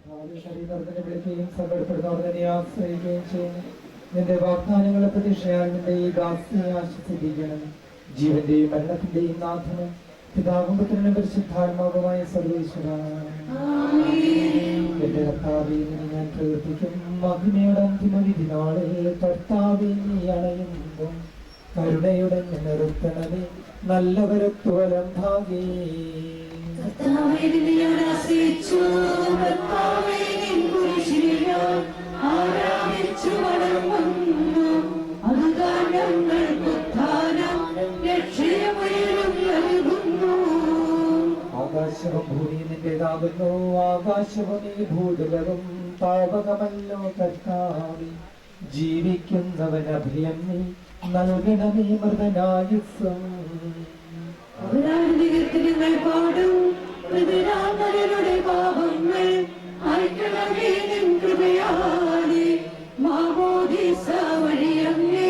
വിളിക്കുകയും സങ്കടപ്പെടുന്നവർ തന്നെ ആശ്രയിക്കുകയും ചെയ്യുന്നു. നിന്റെ വാഗ്ദാനങ്ങളെ പ്രതീക്ഷയാൽ നിന്റെ ഈ ദാസിയെ ആശ്വസിപ്പിക്കണം. ജീവന്റെയും മരണത്തിന്റെയും നാഥനും പിതാവും പുത്രനും പരിശുദ്ധാത്മാവുമായ സർവേശ്വര, എന്റെ കർത്താവേ, ഞാൻ പ്രവർത്തിക്കും മഹിമയുടെ അന്തിമ വിധി നാളിൽ കർത്താവേ, നീ അണയുമ്പോൾ കരുണയുടെ നിർത്തണമേ നല്ലവരത്വലം ഭാഗേ. ആകാശവും ഭൂമി നിന്റേതാകുന്നു, ആകാശവും ഈ ഭൂതലവും പാവകമല്ലോ കർത്താവേ. ജീവിക്കുന്നവൻ അഭയം നീ നൽകണമേ മൃതനായുസ്സം. പാടും പാപങ്ങൾ അയക്കണമേ നിൻ കൃപയാലെ. മാമോദീസ വഴിയങ്ങേ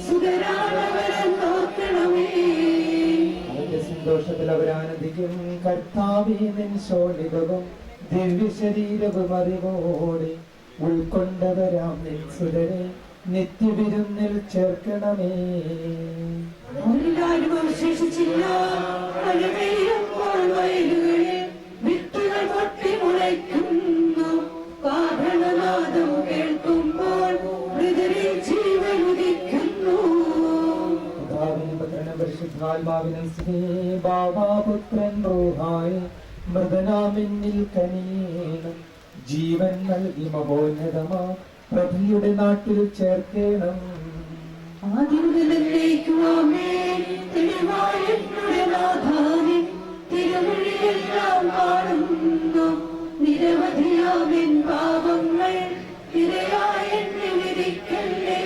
സുതരാണവരെന്നോർക്കണമേ. അവന്റെ സന്തോഷത്തിൽ അവരാനന്ദിക്കും. കർത്താവേ, നിൻ ശോണിതവും ദിവ്യശരീരവും അറിവോടെ ഉൾക്കൊണ്ടവരാം നിൻ സുതരെ നിത്യവിരുന്നിൽ ചേർക്കണമേ. അവരിലാരും അവശേഷിച്ചില്ല. വയലുകളിൽ വിത്തുകൾ പൊട്ടി മുളയ്ക്കുന്നു. കാഹളനാദം കേൾക്കുമ്പോൾ മൃതരിൽ ജീവൻ ഉദിക്കുന്നു. പരിശുദ്ധാത്മാവിനും ബാബാപുത്രൻ റൂഹായി മൃതനാമിന്നിൽ കനിയേണം. ജീവൻ നൽകി മഹോന്നതമാ പ്രഭയുടെ നാട്ടിൽ ചേർക്കണം. തിരുമൊഴിയെല്ലാം കാണുന്നു. നിരവധിയാവിൻ പാപങ്ങൾ ഇരയായെന്നിരിക്കല്ലേ.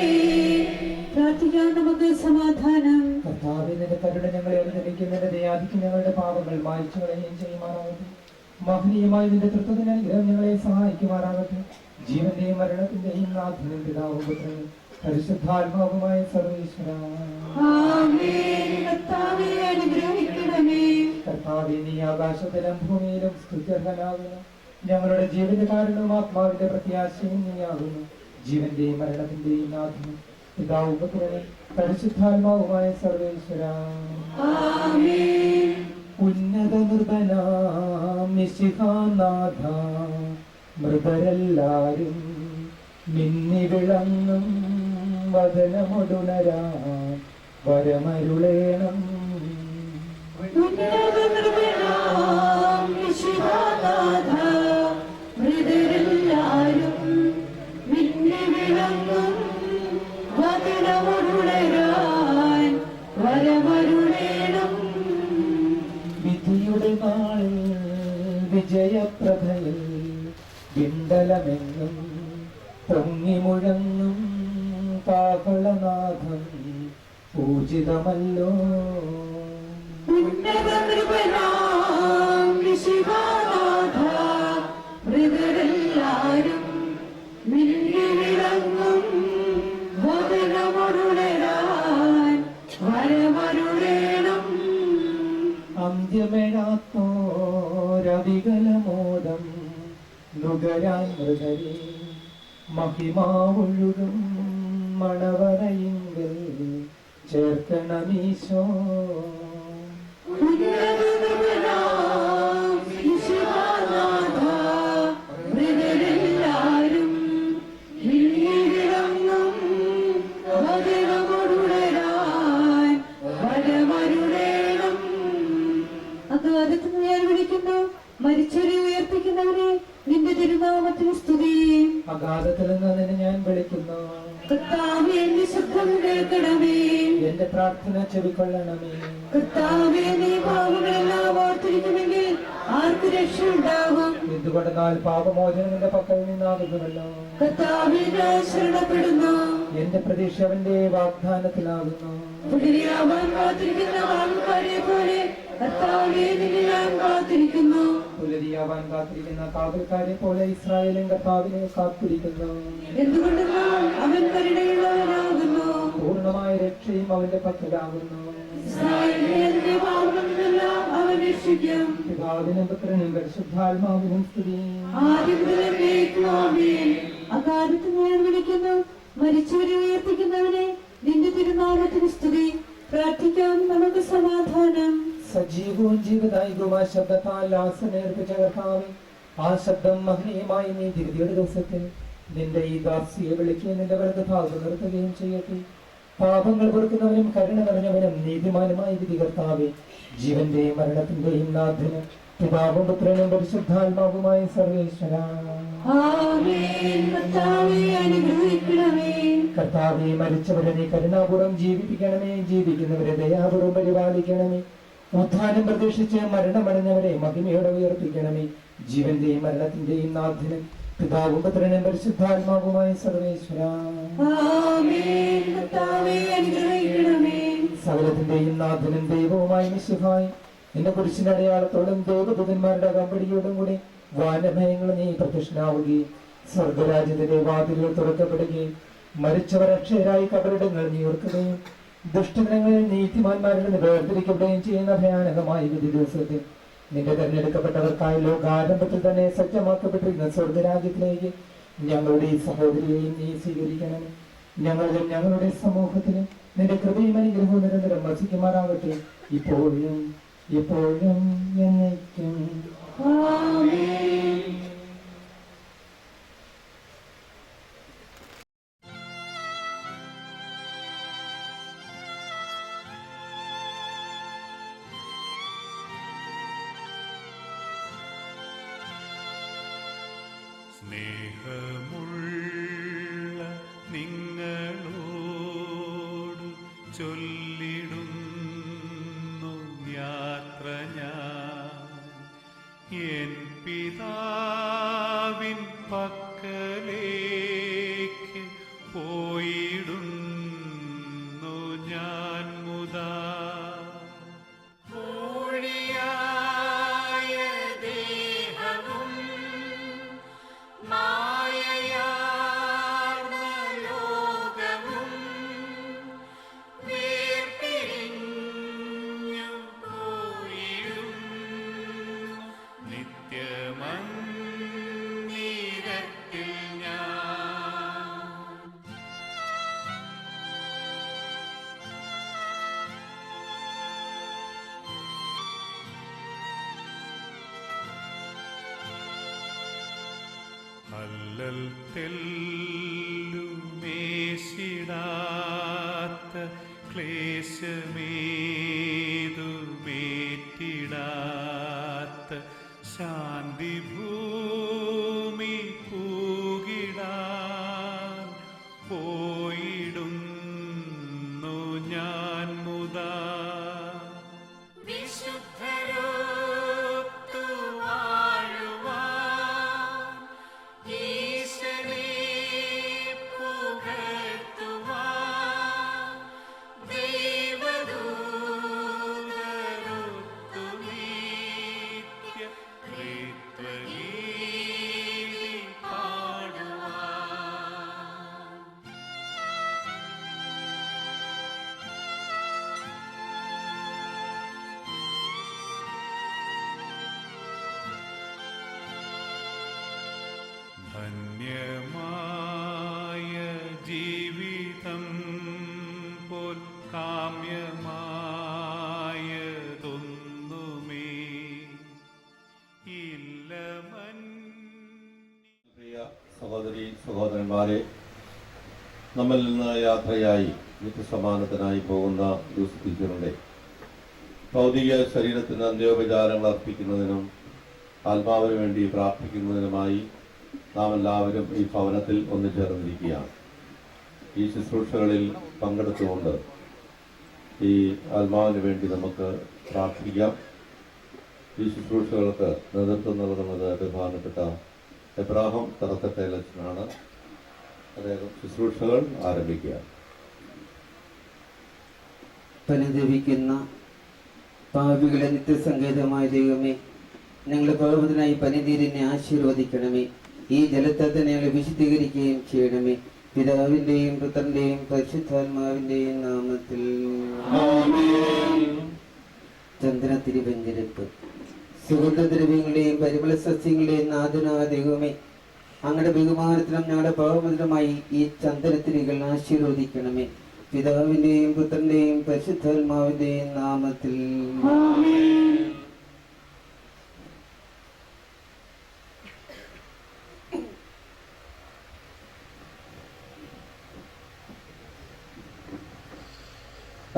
പ്രാർത്ഥിക്കാൻ നമുക്ക് സമാധാനം. കർത്താവിന്റെ കരുണ ഞങ്ങളെ അനുഗ്രഹിക്കുന്നതിന്റെ ദയാദിക്ക് ഞങ്ങളുടെ പാപങ്ങൾ മായ്ച്ചു കളയുകയും ചെയ്യുമാറാകട്ടെ. മഹനീയമായി നിന്റെ തൃത്വത്തിന് അനുഗ്രഹം ഞങ്ങളെ സഹായിക്കുമാറാകട്ടെ. ജീവന്റെയും മരണത്തിന്റെയും നാഥനും പിതാവും പുത്രനും പരിശുദ്ധാത്മാവുമായ സർവേശ്വര, കർത്താവേ, നീ ആകാശത്തിലും ഭൂമിയിലും സ്തുത്യർഹനാകുന്നു. ഞങ്ങളുടെ ജീവന്റെ കാരണവും ആത്മാവിന്റെ പ്രത്യാശയും നീയാകുന്നു. ജീവന്റെയും മരണത്തിന്റെയും നാഥനും പിതാവും പുത്രനും പരിശുദ്ധാത്മാവുമായ സർവേശ്വര, ഉന്നത നിർഭനാം മിശിഹാനാഥ, മൃതരെല്ലാരും മിന്നി വിളങ്ങും വദനമൊടുണരാൻ വരമരുളേണം. മൃതരെല്ലാരും മിന്നി വിളങ്ങും വദനമൊടുണരാൻ വരമരുളേണം. വിധിയുടെ നാളിൽ വിജയപ്രഭയിൽ വിണ്ടലമെങ്ങും പൊങ്ങി മുഴങ്ങും കാഹളനാഥം പൂജിതമല്ലോ. മൃതരെല്ലാരും മിന്നി വിളങ്ങും വദനമൊടുണരാൻ വരമരുളേണം. അന്ത്യമെഴാത്തോരവികലമോദം നുകരാൻ മൃതരെ മഹിമാവൊഴുകും മണവറയിങ്കിൽ ചേർക്കണമീശോ. മൃതരെല്ലാരും മിന്നി വിളങ്ങും വദനമൊടുണരാൻ വരമരുളേണം. അകാലത്ത് ഞാൻ വിളിക്കുന്നു മരിച്ചവരെ ഉയർപ്പിക്കുന്നവരെ, നിന്റെ തിരുനാമത്തിന് സ്തുതി. അഗാധത്തിൽ നിന്ന് നിന്നെ ഞാൻ വിളിക്കുന്നു. കർത്താവേ, എന്റെ ശബ്ദം കേൾക്കണമേ. എന്റെ പ്രാർത്ഥന ചെവിക്കൊള്ളണമേ. കർത്താവേ, നീ പാപങ്ങളെല്ലാം ഓർത്തിരിക്കുമെങ്കിൽ ആർക്ക് രക്ഷയുണ്ടാകും? എന്തുകൊണ്ടെന്നാൽ പാപമോചനം നിന്റെ പക്കൽ നിന്നാകുന്നുവല്ലോ. കർത്താവേ, ഞാൻ ശരണപ്പെടുന്നു. എന്റെ പ്രതീക്ഷ അവന്റെ വാഗ്ദാനത്തിലാകുന്നു. പുലരിയാവാൻ കാത്തിരിക്കുന്ന ആൾക്കാരെ പോലെ കർത്താവേ, നിന്നെ ഞാൻ കാത്തിരിക്കുന്നു. പുലരിയാവാൻ കാത്തിരിക്കുന്ന കാവൽക്കാരെ പോലെ ഇസ്രായേലും കർത്താവിനെ കാത്തിരിക്കുന്നു. എന്തുകൊണ്ടെന്നാൽ അവൻ കരുണയുള്ളവനാകുന്നു. പൂർണ്ണമായ രക്ഷയും അവന്റെ പക്കലാകുന്നു. ഇസ്രായേലിന്റെ പാപങ്ങളിലെല്ലാം അവൻ രക്ഷ രക്ഷിക്കും. പിതാവിനും പുത്രനും പരിശുദ്ധാത്മാവിനും സ്തുതി. ആദ്യം മുതൽ എന്നേക്കും ആമേൻ. അകാലത്ത് ഞാൻ വിളിക്കുന്നു, മരിച്ചവരെ ഉയർപ്പിക്കുന്നവനെ, നിന്റെ തിരുനാമത്തിന് സ്തുതി. പ്രാർത്ഥിക്കാം, നമുക്ക് സമാധാനം. സജീവവും ജീവദായകവുമായ ശബ്ദത്താൽ ആസനേർപ്പിച്ച കർത്താവേ, ആ ശബ്ദം മഹനീയമായി നീ തിരുതിയുടെ ദിവസത്തിൽ നിന്റെ ഈ ദാസിയെ വിളിക്കുകയും നിന്റെ വലത് ഭാഗത്ത് നിർത്തുകയും ചെയ്യട്ടെ. പാപങ്ങൾ പൊറുക്കുന്നവനും കരുണ നിറഞ്ഞവനും നീതിമാനുമായ വിധി കർത്താവേ, ജീവന്റെയും മരണത്തിന്റെയും നാഥന് പിതാവും പുത്രനും പരിശുദ്ധാത്മാവുമായ സർവേശ്വര. ആമേൻ. കർത്താവേ, അനുഗ്രഹിക്കണമേ. കർത്താവേ, മരിച്ചവരെ നീ കരുണാപൂർവ്വം ജീവിപ്പിക്കണമേ, ജീവിക്കുന്നവരെ ദയാപൂർവ്വം പരിപാലിക്കണമേ. ഉത്ഥാനം പ്രതീക്ഷിച്ച് മരണമടഞ്ഞവരെ മഹിമയോടെ ഉയർപ്പിക്കണമേ. ജീവന്റെയും മരണത്തിന്റെയും നാഥന് പിതാവും പുത്രനും പരിശുദ്ധാത്മാവുമായ സർവേശ്വര. ആമേൻ. കർത്താവേ, അനുഗ്രഹിക്കണമേ. സകലത്തിന്റെയും നാഥനും ദൈവവുമായി മിശിഹായി നിന്റെ കുരിശിന്റെ അടയാളത്തോടും ദേവദൂതന്മാരുടെ കമ്പടിയോടും കൂടി വാനഭയങ്ങൾ നീ പ്രത്യക്ഷനാവുകയും സ്വർഗരാജ്യത്തിന്റെ വാതിലുകൾ തുറക്കപ്പെടുകയും മരിച്ചവർ അക്ഷയരായി കബറിടങ്ങൾ നീ ഓർക്കുകയും ദുഷ്ടജനങ്ങളിൽ നീതിമാന്മാരിൽ നിന്ന് വേർതിരിക്കപ്പെടുകയും ചെയ്യുന്ന ഭയാനകമായ വിധി ദിവസത്തിൽ നിന്റെ തെരഞ്ഞെടുക്കപ്പെട്ടവർക്കായി ലോകാരംഭത്തിൽ തന്നെ സജ്ജമാക്കപ്പെട്ടിരിക്കുന്ന സ്വർഗരാജ്യത്തിലേക്ക് ഞങ്ങളുടെ ഈ സഹോദരിയെയും നീ സ്വീകരിക്കണമേ. ഞങ്ങളിലും ഞങ്ങളുടെ സമൂഹത്തിലും നിന്റെ കൃപയും അനുഗ്രഹവും നിരന്തരം വസിക്കുമാറാകട്ടെ, ഇപ്പോഴും എപ്പോഴും എന്നേക്കും. ആമേൻ. സ്നേഹമുള്ള നിങ്ങളോട് ചൊല്ലിടുന്നു യാത്ര ഞാൻ എൻ പിതാവിൻ പക്കലേക്ക് പോയിടുന്നു ഞാൻ മുതാ. അല്ലൽ തെല്ലുമേശിടാത്ത ക്ലേശമേതുമേറ്റിടാത്ത ശാന്തി ഭൂമി പൂകിടാൻ പോയിടുന്നു ഞാൻ മുതാ. ധന്യമായ ജീവിതം പോൽ കാമ്യമായതൊന്നുമേ ഇല്ല. പ്രിയ സഹോദരി സഹോദരന്മാരെ, നമ്മിൽ നിന്ന് യാത്രയായി നിത്യസമാനത്തിനായി പോകുന്ന യൂസഫ് ടീച്ചറുടെ ഭൗതിക ശരീരത്തിന് അന്ത്യോപചാരങ്ങൾ അർപ്പിക്കുന്നതിനും ആത്മാവിന് വേണ്ടി പ്രാർത്ഥിക്കുന്നതിനുമായി നാം എല്ലാവരും ഈ ഭവനത്തിൽ ഒന്നുചേർന്നിരിക്കുകയാണ്. ഈ ശുശ്രൂഷകളിൽ പങ്കെടുത്തുകൊണ്ട് ഈ ആത്മാവിന് വേണ്ടി നമുക്ക് പ്രാർത്ഥിക്കാം. ഈ ശുശ്രൂഷകൾക്ക് നേതൃത്വം നൽകുന്നത് ബഹുമാനപ്പെട്ട എബ്രാഹിം തറത്തട്ടേലച്ചനാണ്. അദ്ദേഹം ശുശ്രൂഷകൾ ആരംഭിക്കുക. പരിതപിക്കുന്ന പാപികളെ നിത്യസങ്കേതമായ ദൈവമേ, ഞങ്ങളുടെ പർവ്വതനായി പനിനീരിനെ ആശീർവദിക്കണമേ. ഈ ജലത്തെ തന്നെ ഞങ്ങളെ വിശുദ്ധീകരിക്കുകയും ചെയ്യണമേ. പിതാവിന്റെയും പുത്രന്റെയും പരിശുദ്ധാത്മാവിന്റെയും നാമത്തിൽ. ചന്ദ്ര തിരുവഞ്ചരിപ്പ്. സുഗന്ധദ്രവ്യങ്ങളുടെയും പരിമള സസ്യങ്ങളുടെയും നാഥനായ ദൈവമേ, അങ്ങയുടെ ബഹുമാനത്തിനും ഞങ്ങളുടെ പാവമതിലുമായി ഈ ചന്ദനത്തിരികൾ ആശീർവദിക്കണമേ. പിതാവിന്റെയും പുത്രന്റെയും പരിശുദ്ധാത്മാവിന്റെയും നാമത്തിൽ.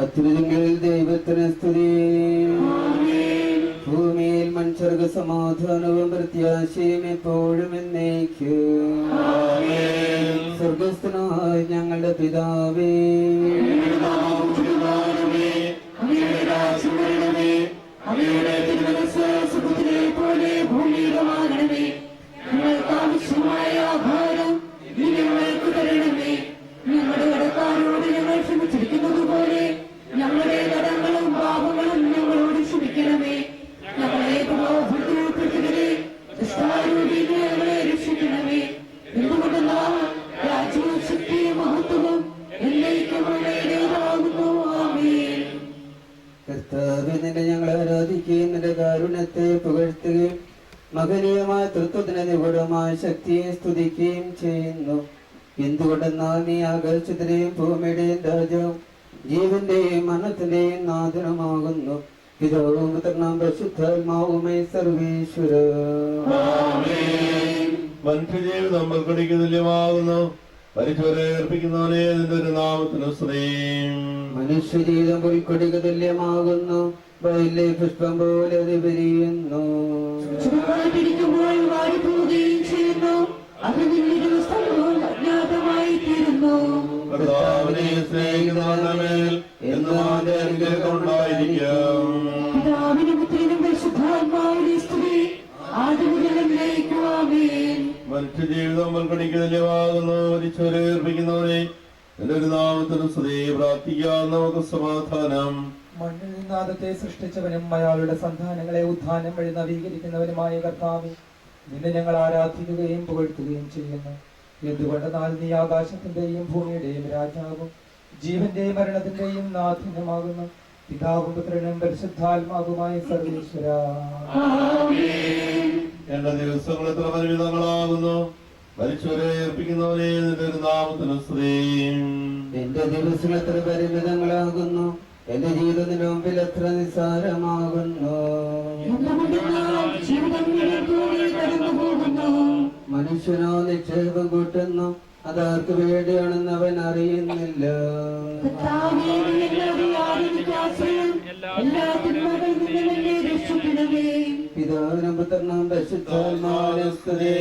അത്യുന്നതങ്ങളിൽ ദൈവത്തിന് സ്തുതി. ഭൂമിയിൽ മനുഷ്യർഗ സമാധാനവും പ്രത്യാശയും എപ്പോഴും എന്നേക്കും. സ്വർഗസ്ഥനായ ഞങ്ങളുടെ പിതാവേ, ആവശ്യമായ ആഹാരം ഞങ്ങൾക്ക് തരണമേ. ഞങ്ങളുടെ കടക്കാരോട് ഞങ്ങൾ ക്ഷമിച്ചിരിക്കുന്നത് പോലെ ഞങ്ങളുടെ കടങ്ങളും പാപങ്ങളും ഞങ്ങളോട് ക്ഷമിക്കണമേ. ഞങ്ങളെ പ്രലോഭനത്തിൽപ്പെടുത്തരുതേ, ദുഷ്ടാരൂപിയിൽ ഞങ്ങളെ രക്ഷിക്കണമേ. എന്തുകൊണ്ടെന്നാൽ രാജ്യവും ശക്തിയും മഹത്വവും എന്നേക്കും അങ്ങയുടേതാകുന്നു. ആമേൻ. കർത്താവേ, നിന്നെ ഞങ്ങൾ ആരാധിക്കുകയും നിന്റെ കാരുണ്യത്തെ പുകഴ്ത്തുകയും മകനീയമായ തൃത്വത്തിന് നിഗൂഢമായ ശക്തിയെ സ്തുതിക്കുകയും ചെയ്യുന്നു. എന്തുകൊണ്ടെന്നാൽ നീ ആകാശത്തിന്റെയും ഭൂമിയുടെയും രാജാവും ജീവന്റെയും മരണത്തിന്റെയും നാഥനുമാകുന്നു. പിതാവും പുത്രനും പരിശുദ്ധാത്മാവുമേ സർവേശ്വര. മനുഷ്യജീവിതം പുൽക്കൊടിക്ക് തുല്യമാകുന്നു. മരിച്ചവരെ അർപ്പിക്കുന്നവനെ നിന്റെ ഒരു നാമത്തിന് സ്തുതി. മനുഷ്യജീവിതം പുൽക്കൊടിക്ക് തുല്യമാകുന്നു. വയലിലെ പുഷ്പം പോലെ അത് വിരിയുന്നു. ചുവട്ടിരിക്കുമ്പോൾ വാടിപ്പോവുകയും ചെയ്യുന്നു. അത് നിന്നൊരു സ്ഥലവും അജ്ഞാതമായി തീരുന്നു. കർത്താവിനെ സ്നേഹിക്കുന്നവരുടെ മേൽ എന്നും അവന്റെ അനുഗ്രഹം ഉണ്ടായിരിക്കും. പിതാവിനും പുത്രനും പരിശുദ്ധാത്മാവിന്റെ സ്തുതി ആദ്യം മുതൽ എന്നേക്കും. ആമേൻ. മനുഷ്യജീവിതം പുൽക്കൊടിക്ക് തുല്യമാകുന്നു. മരിച്ചവരെ അർപ്പിക്കുന്നവനെ നിന്റെ ഒരു നാമത്തിന് സ്തുതി. പ്രാർത്ഥിക്കാം, നമുക്ക് സമാധാനം. മണ്ണിൽ നിന്ന് ആദത്തെ സൃഷ്ടിച്ചവനും അയാളുടെ സന്താനങ്ങളെ ഉത്ഥാനം വഴി നവീകരിക്കുന്നവനുമായ കർത്താവേ, നിന്നെ ഞങ്ങൾ ആരാധിക്കുകയും പുകഴ്ത്തുകയും ചെയ്യുന്നു. എന്തുകൊണ്ടെന്നാൽ നീ ആകാശത്തിന്റെയും ഭൂമിയുടെയും രാജാവും ജീവന്റെയും മരണത്തിന്റെയും നാഥനുമാകുന്നു. പിതാവും പുത്രനും പരിശുദ്ധാത്മാവുമായ സർവേശ്വര. എന്റെ ദിവസങ്ങൾ എത്ര പരിമിതങ്ങളാകുന്നു. മരിച്ചവരെ ഏർപ്പിക്കുന്നവനെ നിന്റെ ഒരു നാമത്തിന് സ്തുതി. എന്റെ ദിവസങ്ങൾ എത്ര പരിമിതങ്ങളാകുന്നു. എന്റെ ജീവിതത്തിന് മുമ്പിൽ എത്ര നിസ്സാരമാകുന്നു. എന്തുകൊണ്ടെന്നാൽ ജീവിതം ഇടത്തോടെ കടന്നുപോകുന്നു. മനുഷ്യനോ നിക്ഷേപം കൂട്ടുന്നു, അതാർക്ക് വേണ്ടിയാണെന്ന് അവൻ അറിയുന്നില്ല. കർത്താവേ, നീ ഞങ്ങളുടെ ആരാധനയ്ക്കാശ്രയം. എല്ലാ തിന്മകളിൽ നിന്നും എന്നെ രക്ഷിക്കണമേ. പിതാവിനും പുത്രനും പരിശുദ്ധാത്മാവിനും സ്തുതി.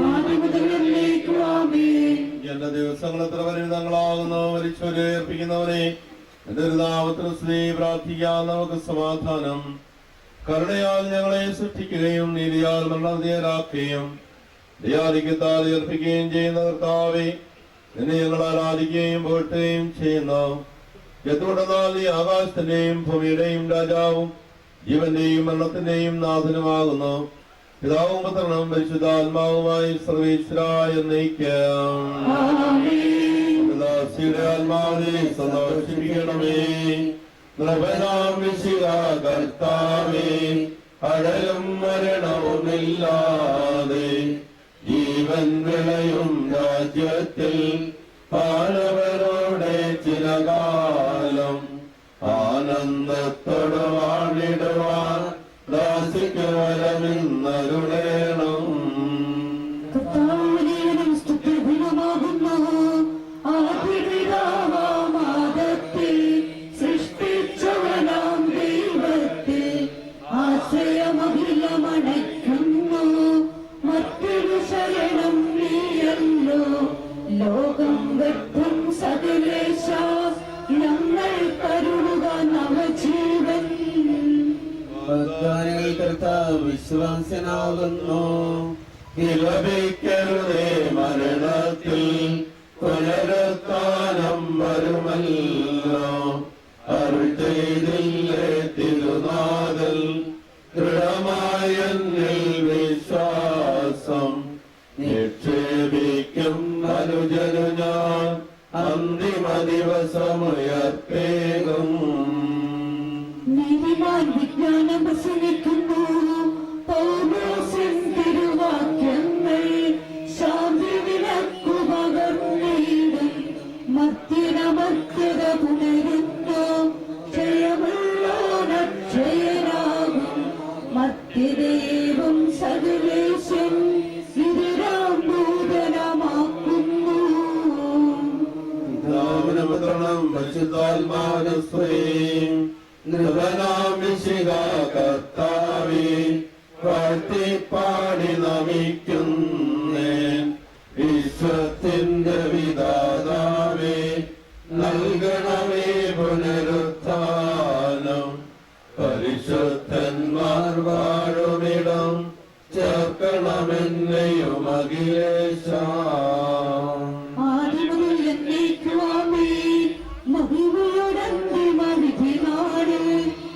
ആദ്യം മുതൽ എന്നേക്കും. ആമേൻ. എന്റെ ദിവസങ്ങൾ എത്ര പരിമിതങ്ങളാകുന്നു. മരിച്ചവരെ ഏർപ്പിക്കുന്നവനെ നിന്റെ ഒരു നാമത്തിന് സ്തുതി. പ്രാർത്ഥിക്കാം, നമുക്ക് സമാധാനം. കരുണയാൽ ഞങ്ങളെ സൃഷ്ടിക്കുകയും നീതിയാൽ മരണവിധേയരാക്കുകയും ദയാധിക്യത്താൽ ഏർപ്പിക്കുകയും ചെയ്യുന്ന കർത്താവേ, നിന്നെ ഞങ്ങൾ ആരാധിക്കുകയും പുകഴ്ത്തുകയും ചെയ്യുന്നു. എന്തുകൊണ്ടെന്നാൽ നീ ആകാശത്തിന്റെയും ഭൂമിയുടെയും രാജാവും ജീവന്റെയും മരണത്തിന്റെയും നാഥനുമാകുന്നു. പിതാവും പുത്രനും പരിശുദ്ധാത്മാവുമായി സർവേശ്വരായ എന്നേക്കും. ദാസിയുടെ ആത്മാവിനെ സന്തോഷിപ്പിക്കണമേ. നൃപനാം വിശുദ്ധ കർത്താവേ, അഴലും മരണവുമില്ലാതെ ജീവൻ വിളയും രാജ്യത്തിൽ പാലവരോടെ ചിരകാലം ആനന്ദത്തോട് വാണിടുവാൻ ദാസിക്ക് വരമിന്നരുളേണം. കർത്താവിനും സ്തുത്യർഹമാകുന്നു. ആദിപിതാവാമാദത്തിൽ സൃഷ്ടിച്ചവനാം ദൈവത്തിൽ ആശ്രയമഖിലമണയ്ക്കുന്നു. മറ്റൊരു ശരണം നീയല്ലോ. ലോകം വ്യർത്ഥം സകലേശ, ഞങ്ങൾ കരുളുക നവജീവൻ. വാഗ്ദാനങ്ങൾ കർത്താവ് വിശ്വാസനാകുന്നു. വിലപിക്കരുതേ മരണത്തിൽ, പുനരുത്ഥാനം വരുമല്ലോ. അരുൾ ചെയ്തില്ലേ തിരുനാഥൻ, ദൃഢമായ വിശ്വാസം നിക്ഷേപിക്കും അനുജനു ഞാൻ. അന്തിമ ദിവസമുയർത്തേകും. നീതിമാൻ വിജ്ഞാനം പ്രസംഗിക്കുന്നു. സകലേശൻ ഇതിരാം നൂതനമാക്കുന്നു. പിതാവിനും പുത്രനും പരിശുദ്ധാത്മാവിനും സ്തുതി. നൃപനാം മിശിഹ കർത്താവേ, വാഴ്ത്തിപ്പാടി നമിക്കുന്നേൻ. വിശ്വത്തിന്റെ വിധാതാവേ, നൽകണമേ പുനരുത്ഥാനം. പരിശുദ്ധന്മാർ വാഴുമിടം ചേർക്കണമെന്നെയും അഖിലേശ. ആദിമുതൽ എന്നേക്കുമാമേ. മഹിമയുടെ അന്തിമവിധിനാളിൽ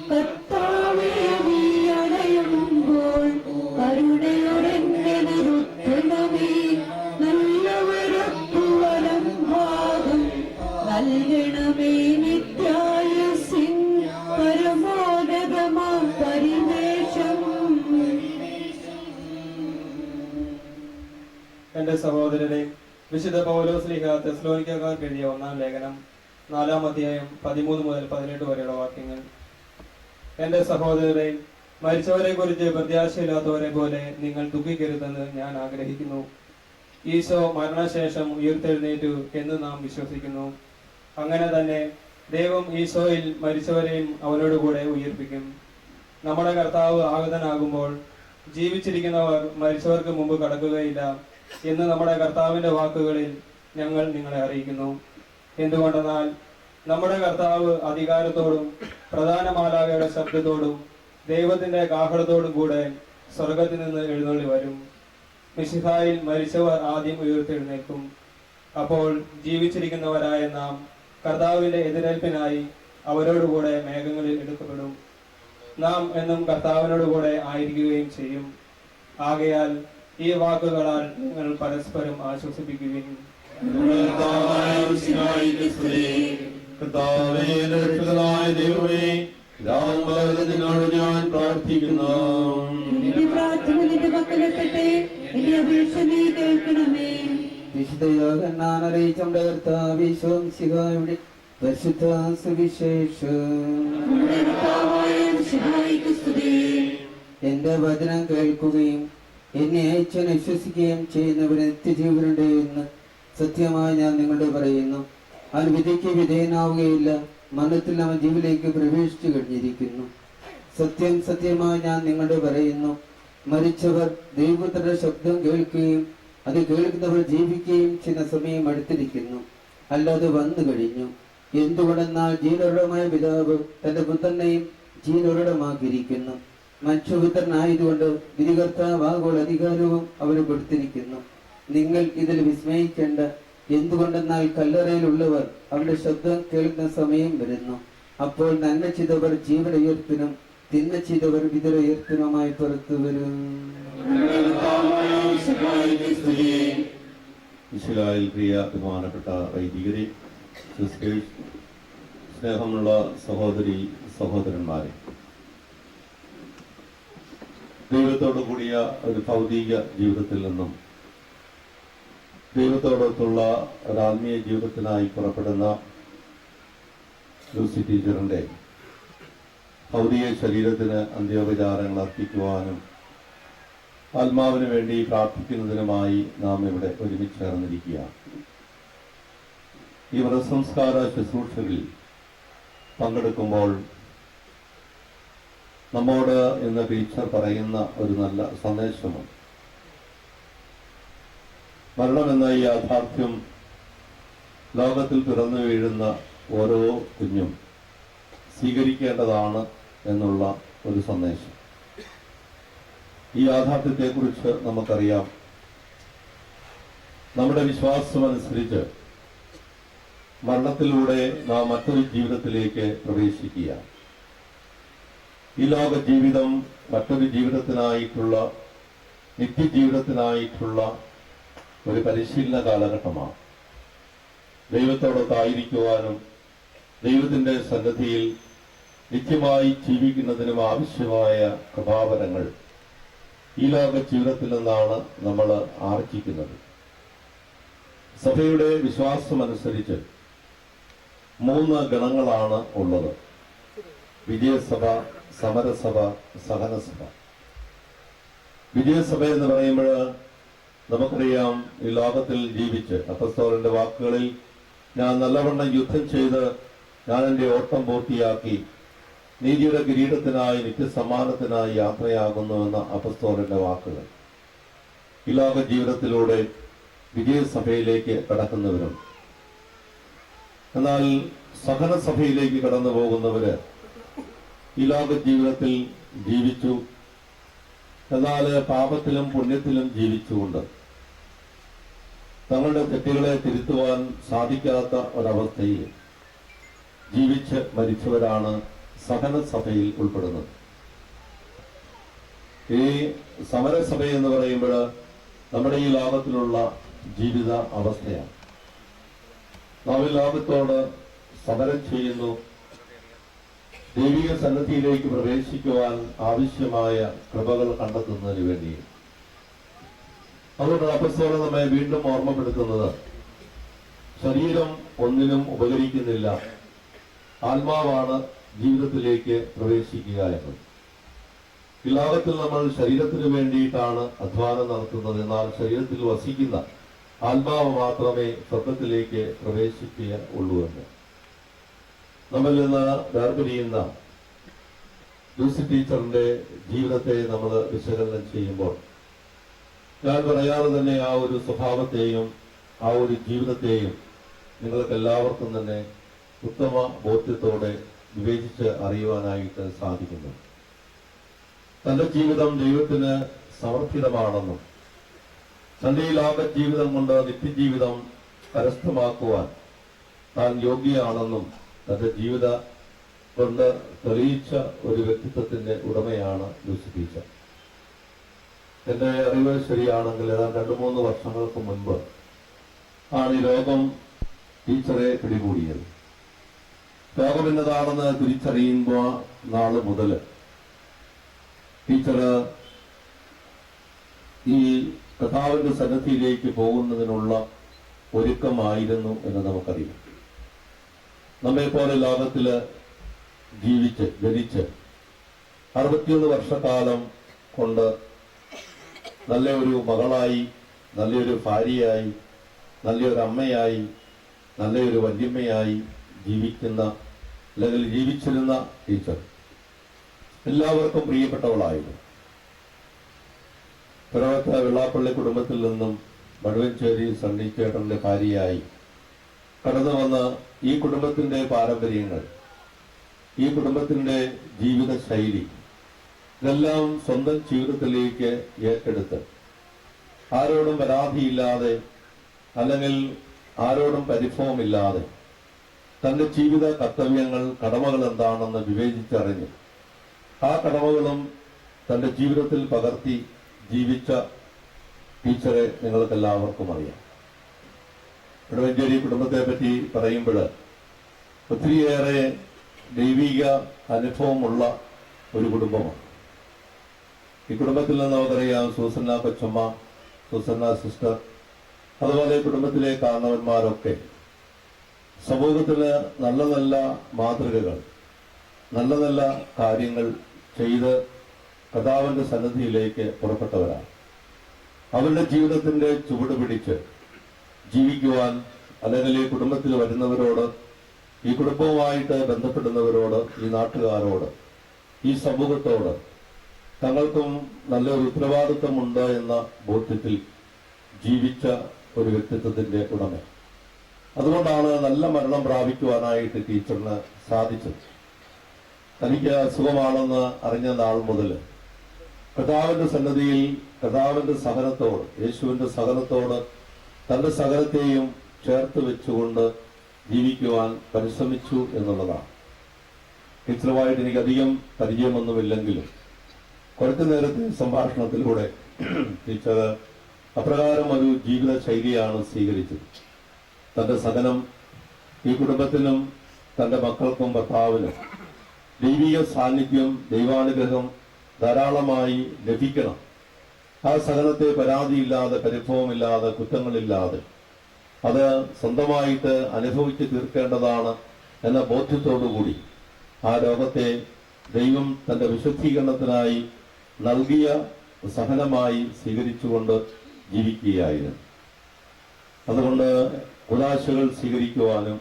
കർത്താവേ നീ അണയുമ്പോൾ കരുണയോടെ എന്നെ നിർത്തണമേ. നല്ലവരൊത്തു വലം ഭാഗം നൽകണമേ. നിത്യായുസ്സിൻ പരമോന്നതമാം പരിവേഷം. എന്റെ സഹോദരരെ, വിശുദ്ധ പൗലോസ്ലീഹ തെസ്സലോനിക്കക്കാർക്ക് എഴുതിയ 1-ാം ലേഖനം 4-ാം അധ്യായം 13 മുതൽ 18 വരെയുള്ള വാക്യങ്ങൾ. എന്റെ സഹോദരരെ, മരിച്ചവരെ കുറിച്ച് പ്രത്യാശയില്ലാത്തവരെ പോലെ നിങ്ങൾ ദുഃഖിക്കരുതെന്ന് ഞാൻ ആഗ്രഹിക്കുന്നു. ഈശോ മരണശേഷം ഉയർത്തെഴുന്നേറ്റു എന്ന് നാം വിശ്വസിക്കുന്നു. അങ്ങനെ തന്നെ ദൈവം ഈശോയിൽ മരിച്ചവരെയും അവനോടുകൂടെ ഉയർപ്പിക്കും. നമ്മുടെ കർത്താവ് ആഗതനാകുമ്പോൾ ജീവിച്ചിരിക്കുന്നവർ മരിച്ചവർക്ക് മുമ്പ് കടക്കുകയില്ല എന്ന് നമ്മുടെ കർത്താവിന്റെ വാക്കുകളിൽ ഞങ്ങൾ നിങ്ങളെ അറിയിക്കുന്നു. എന്തുകൊണ്ടെന്നാൽ നമ്മുടെ കർത്താവ് അധികാരത്തോടും പ്രധാന മാലാഖയുടെ ശബ്ദത്തോടും ദൈവത്തിന്റെ കാഹളത്തോടും കൂടെ സ്വർഗത്തിൽ നിന്ന് എഴുന്നള്ളി വരും. മിശിഹായിൽ മരിച്ചവർ ആദ്യം ഉയർത്തെഴുന്നേൽക്കും. അപ്പോൾ ജീവിച്ചിരിക്കുന്നവരായ നാം കർത്താവിന്റെ എതിരേൽപ്പിനായി അവരോടുകൂടെ മേഘങ്ങളിൽ എടുക്കപ്പെടും. നാം എന്നും കർത്താവിനോടുകൂടെ ആയിരിക്കുകയും ചെയ്യും. ആകയാൽ ഈ വാക്കുകളാൽ നിങ്ങൾ പരസ്പരം ആശ്വസിപ്പിക്കുകയും. കർത്താവേ, രക്ഷകനായ ദൈവമേ, രാമബലത്തിനോട് ഞാൻ പ്രാർത്ഥിക്കുന്നു. എന്റെ പ്രാർത്ഥന നിന്റെ പക്കലെത്തട്ടെ. എന്റെ അപേക്ഷ നീ കേൾക്കണമേ. വിശുദ്ധ യോഹന്നാൻ അറിയിച്ച നമ്മുടെ കർത്താവ് ഈശോയുടെ പരിശുദ്ധ സുവിശേഷം. നമ്മുടെ കർത്താവായ മിശിഹായ്ക്ക് സ്തുതി. എന്റെ വചനം കേൾക്കുകയും എന്നെ അയച്ചവനെ വിശ്വസിക്കുകയും ചെയ്യുന്നവന് നിത്യജീവനുണ്ട് എന്ന് സത്യമായി ഞാൻ നിങ്ങളോട് പറയുന്നു. അവൻ വിധിക്ക് വിധേയനാവുകയില്ല, മരണത്തിൽ അവൻ ജീവനിലേക്ക് പ്രവേശിച്ചു കഴിഞ്ഞിരിക്കുന്നു. സത്യം സത്യമായി ഞാൻ നിങ്ങളോട് പറയുന്നു, മരിച്ചവർ ദൈവത്തിന്റെ ശബ്ദം കേൾക്കുകയും അത് കേൾക്കുന്നവർ ജീവിക്കുകയും ചെയ്യുന്ന സമയം അടുത്തിരിക്കുന്നു, അല്ലാതെ വന്നു കഴിഞ്ഞു. എന്തുകൊണ്ടെന്നാൽ ജീവനുടമായ പിതാവ് തന്റെ പുത്രനെയും ജീവനുടമാക്കിയിരിക്കുന്നു. മനുഷ്യപുത്രനായതുകൊണ്ട് വിധികർത്താവാകുള്ള അധികാരവും അവന് കൊടുത്തിരിക്കുന്നു. നിങ്ങൾ ഇതിൽ വിസ്മയിക്കേണ്ട. എന്തുകൊണ്ടെന്നാൽ കല്ലറയിലുള്ളവർ അവന്റെ ശബ്ദം കേൾക്കുന്ന സമയം വരുന്നു. അപ്പോൾ നന്മ ചെയ്തവർ ജീവനുയർത്തിനും തിന്മ ചെയ്തവർ വിതരുയർത്തിനുമായി പുറത്തു വരും. ഈശോയിൽ പ്രിയ ബഹുമാനപ്പെട്ട വൈദികരെ, സിസ്റ്റേഴ്സ്, സ്നേഹമുള്ള സഹോദരി സഹോദരന്മാരെ, ദൈവത്തോടു കൂടിയ ഒരു ഭൗതിക ജീവിതത്തിൽ നിന്നും ദൈവത്തോടൊത്തുള്ള ഒരു ആത്മീയ ജീവിതത്തിനായി പുറപ്പെടുന്ന ലൂസി ടീച്ചറിന്റെ ഭൗതിക ശരീരത്തിന് അന്ത്യോപചാരങ്ങൾ അർപ്പിക്കുവാനും ആത്മാവിന് വേണ്ടി പ്രാർത്ഥിക്കുന്നതിനുമായി നാം ഇവിടെ ഒരുമിച്ച് ചേർന്നിരിക്കുകയാണ്. ഈ വ്രതസംസ്കാര ശുശ്രൂഷകളിൽ പങ്കെടുക്കുമ്പോൾ നമ്മോട് ഇന്ന് ടീച്ചർ പറയുന്ന ഒരു നല്ല സന്ദേശമുണ്ട്. മരണമെന്ന ഈ യാഥാർത്ഥ്യം ലോകത്തിൽ പിറന്നു വീഴുന്ന ഓരോ കുഞ്ഞും സ്വീകരിക്കേണ്ടതാണ് എന്നുള്ള ഒരു സന്ദേശം. ഈ യാഥാർത്ഥ്യത്തെക്കുറിച്ച് നമുക്കറിയാം. നമ്മുടെ വിശ്വാസമനുസരിച്ച് മരണത്തിലൂടെ നാം മറ്റൊരു ജീവിതത്തിലേക്ക് പ്രവേശിക്കുക. ഈ ലോക ജീവിതം മറ്റൊരു ജീവിതത്തിനായിട്ടുള്ള നിത്യജീവിതത്തിനായിട്ടുള്ള ഒരു പരിശീലന കാലഘട്ടമാണ്. ദൈവത്തോടൊത്തായിരിക്കുവാനും ദൈവത്തിന്റെ സന്നിധിയിൽ നിത്യമായി ജീവിക്കുന്നതിനും ആവശ്യമായ കൃപാവരങ്ങൾ ഈ ലോക ജീവിതത്തിൽ നിന്നാണ് നമ്മൾ ആർജിക്കുന്നത്. സഭയുടെ വിശ്വാസമനുസരിച്ച് 3 ഗണങ്ങളാണ് ഉള്ളത്: വിജയസഭ, സമരസഭ, സഹനസഭ. വിജയസഭ എന്ന് പറയുമ്പോൾ നമുക്കറിയാം, ഈ ലോകത്തിൽ ജീവിച്ച് അപ്പസ്തോലന്റെ വാക്കുകളിൽ ഞാൻ നല്ലവണ്ണം യുദ്ധം ചെയ്ത് ഞാൻ എൻ്റെ ഓട്ടം പൂർത്തിയാക്കി നീതിയുടെ കിരീടത്തിനായി നിത്യസമ്മാനത്തിനായി യാത്രയാകുന്നുവെന്ന അപ്പസ്തോലന്റെ വാക്കുകൾ. ഈ ലോക ജീവിതത്തിലൂടെ വിജയസഭയിലേക്ക് കടക്കുന്നവരും എന്നാൽ സഹനസഭയിലേക്ക് കടന്നു പോകുന്നവര് ഈ ലോക ജീവിതത്തിൽ ജീവിച്ചു, എന്നാൽ പാപത്തിലും പുണ്യത്തിലും ജീവിച്ചുകൊണ്ട് തങ്ങളുടെ തെറ്റുകളെ തിരുത്തുവാൻ സാധിക്കാത്ത ഒരവസ്ഥയിൽ ജീവിച്ച് മരിച്ചവരാണ് സഹനസഭയിൽ ഉൾപ്പെടുന്നത്. ഈ സമരസഭ എന്ന് പറയുമ്പോൾ നമ്മുടെ ഈ ലോകത്തിലുള്ള ജീവിത അവസ്ഥയാണ്. നാം ഈ ലോകത്തോട് സമരം ചെയ്യുന്നു, ദൈവിക സന്നിധിയിലേക്ക് പ്രവേശിക്കുവാൻ ആവശ്യമായ കൃപകൾ കണ്ടെത്തുന്നതിന് വേണ്ടി. അതുകൊണ്ട് അപ്പസ്തോലൻ നമ്മെ വീണ്ടും ഓർമ്മപ്പെടുത്തുന്നത് ശരീരം ഒന്നിനും ഉപകരിക്കുന്നില്ല, ആത്മാവാണ് ജീവിതത്തിലേക്ക് പ്രവേശിക്കുക എന്ന്. ഈ ലോകത്തിൽ നമ്മൾ ശരീരത്തിന് വേണ്ടിയിട്ടാണ് അധ്വാനം നടത്തുന്നത്, എന്നാൽ ശരീരത്തിൽ വസിക്കുന്ന ആത്മാവ് മാത്രമേ സ്വർഗത്തിലേക്ക് പ്രവേശിക്കുക ഉള്ളൂ എന്ന് നമ്മിൽ നിന്ന് വേർപിരിയുന്ന ലൂസി ടീച്ചറിന്റെ ജീവിതത്തെ നമ്മൾ വിശകലനം ചെയ്യുമ്പോൾ ഞാൻ പറയാതെ തന്നെ ആ ഒരു സ്വഭാവത്തെയും ആ ഒരു ജീവിതത്തെയും നിങ്ങൾക്ക് എല്ലാവർക്കും തന്നെ ഉത്തമ ബോധ്യത്തോടെ വിവേചിച്ച് അറിയുവാനായിട്ട് സാധിക്കുന്നു. തന്റെ ജീവിതം ദൈവത്തിന് സമർപ്പിതമാണെന്നും തന്റെ ഈ ലോക ജീവിതം കൊണ്ട് നിത്യജീവിതം കരസ്ഥമാക്കുവാൻ താൻ യോഗ്യയാണെന്നും തന്റെ ജീവിത കൊണ്ട് തെളിയിച്ച ഒരു വ്യക്തിത്വത്തിന്റെ ഉടമയാണ് ലൂസി ടീച്ചർ. എന്റെ അറിവ് ശരിയാണെങ്കിൽ ഏതാണ്ട് 2-3 വർഷങ്ങൾക്ക് മുൻപ് ആണ് ഈ രോഗം ടീച്ചറെ പിടികൂടിയത്. രോഗം എന്നതാണെന്ന് തിരിച്ചറിയുമ്പോൾ നാള് മുതൽ ടീച്ചർ ഈ കർത്താവിന്റെ സന്നിധിയിലേക്ക് പോകുന്നതിനുള്ള ഒരുക്കമായിരുന്നു എന്ന് നമുക്കറിയാം. നമ്മെപ്പോലെ ലോകത്തില് ജീവിച്ച് ജനിച്ച് 61 വർഷക്കാലം കൊണ്ട് നല്ലൊരു മകളായി, നല്ലൊരു ഭാര്യയായി, നല്ലൊരു അമ്മയായി, നല്ലൊരു വല്യമ്മയായി ജീവിക്കുന്ന അല്ലെങ്കിൽ ജീവിച്ചിരുന്ന ടീച്ചർ എല്ലാവർക്കും പ്രിയപ്പെട്ടവളായിരുന്നു. പിറവത്തെ വെള്ളാപ്പള്ളി കുടുംബത്തിൽ നിന്നും വടുവഞ്ചേരി സണ്ണി ചേട്ടന്റെ ഭാര്യയായി കടന്നു വന്ന ഈ കുടുംബത്തിന്റെ പാരമ്പര്യങ്ങൾ, ഈ കുടുംബത്തിന്റെ ജീവിത ശൈലി ഇതെല്ലാം സ്വന്തം ജീവിതത്തിലേക്ക് ഏറ്റെടുത്ത് ആരോടും പരാതിയില്ലാതെ അല്ലെങ്കിൽ ആരോടും പരിഭവമില്ലാതെ തന്റെ ജീവിത കർത്തവ്യങ്ങൾ, കടമകൾ എന്താണെന്ന് വിവേചിച്ചറിഞ്ഞ് ആ കടമകളും തന്റെ ജീവിതത്തിൽ പകർത്തി ജീവിച്ച ടീച്ചറെ നിങ്ങൾക്ക് എല്ലാവർക്കും അറിയാം. വടുവഞ്ചേരി കുടുംബത്തെ പറ്റി പറയുമ്പോൾ ഒത്തിരിയേറെ ദൈവിക അനുഭവമുള്ള ഒരു കുടുംബമാണ്. ഈ കുടുംബത്തിൽ നിന്ന് നമുക്കറിയാം സൂസന്ന കൊച്ചമ്മ, സൂസന്ന സിസ്റ്റർ, അതുപോലെ കുടുംബത്തിലെ കാരണവന്മാരൊക്കെ സമൂഹത്തിന് നല്ല നല്ല മാതൃകകൾ, നല്ല നല്ല കാര്യങ്ങൾ ചെയ്ത് കർത്താവിന്റെ സന്നിധിയിലേക്ക് പുറപ്പെട്ടവരാണ്. അവരുടെ ജീവിതത്തിന്റെ ചുവട് പിടിച്ച് ജീവിക്കുവാൻ അല്ലെങ്കിൽ ഈ കുടുംബത്തിൽ വരുന്നവരോട്, ഈ കുടുംബവുമായിട്ട് ബന്ധപ്പെടുന്നവരോട്, ഈ നാട്ടുകാരോട്, ഈ സമൂഹത്തോട് തങ്ങൾക്കും നല്ലൊരു ഉത്തരവാദിത്വമുണ്ട് എന്ന ബോധ്യത്തിൽ ജീവിച്ച ഒരു വ്യക്തിത്വത്തിന്റെ ഉടമ. അതുകൊണ്ടാണ് നല്ല മരണം പ്രാപിക്കുവാനായിട്ട് ടീച്ചറിന് സാധിച്ചത്. തനിക്ക് അസുഖമാണെന്ന് അറിഞ്ഞ നാൾ മുതൽ കർത്താവിന്റെ സന്നിധിയിൽ കർത്താവിന്റെ സഹനത്തോട്, യേശുവിന്റെ സഹനത്തോട് തന്റെ സകലത്തെയും ചേർത്ത് വെച്ചുകൊണ്ട് ജീവിക്കുവാൻ പരിശ്രമിച്ചു എന്നുള്ളതാണ്. ടീച്ചറുമായിട്ട് എനിക്കധികം പരിചയമൊന്നുമില്ലെങ്കിലും കുറച്ചു നേരത്തെ സംഭാഷണത്തിലൂടെ ടീച്ചർ അപ്രകാരം ഒരു ജീവിത ശൈലിയാണ് സ്വീകരിച്ചത്. തന്റെ സഹനം ഈ കുടുംബത്തിനും തന്റെ മക്കൾക്കും ഭർത്താവിനും ദൈവിക സാന്നിധ്യം, ദൈവാനുഗ്രഹം ധാരാളമായി ലഭിക്കണം. ആ സഹനത്തെ പരാതിയില്ലാതെ, പരിഭവമില്ലാതെ, കുറ്റങ്ങളില്ലാതെ അത് സ്വന്തമായിട്ട് അനുഭവിച്ച് തീർക്കേണ്ടതാണ് എന്ന ബോധ്യത്തോടുകൂടി ആ രോഗത്തെ ദൈവം തന്റെ വിശുദ്ധീകരണത്തിനായി നൽകിയ സഹനമായി സ്വീകരിച്ചുകൊണ്ട് ജീവിക്കുകയായിരുന്നു. അതുകൊണ്ട് കുദാശകൾ സ്വീകരിക്കുവാനും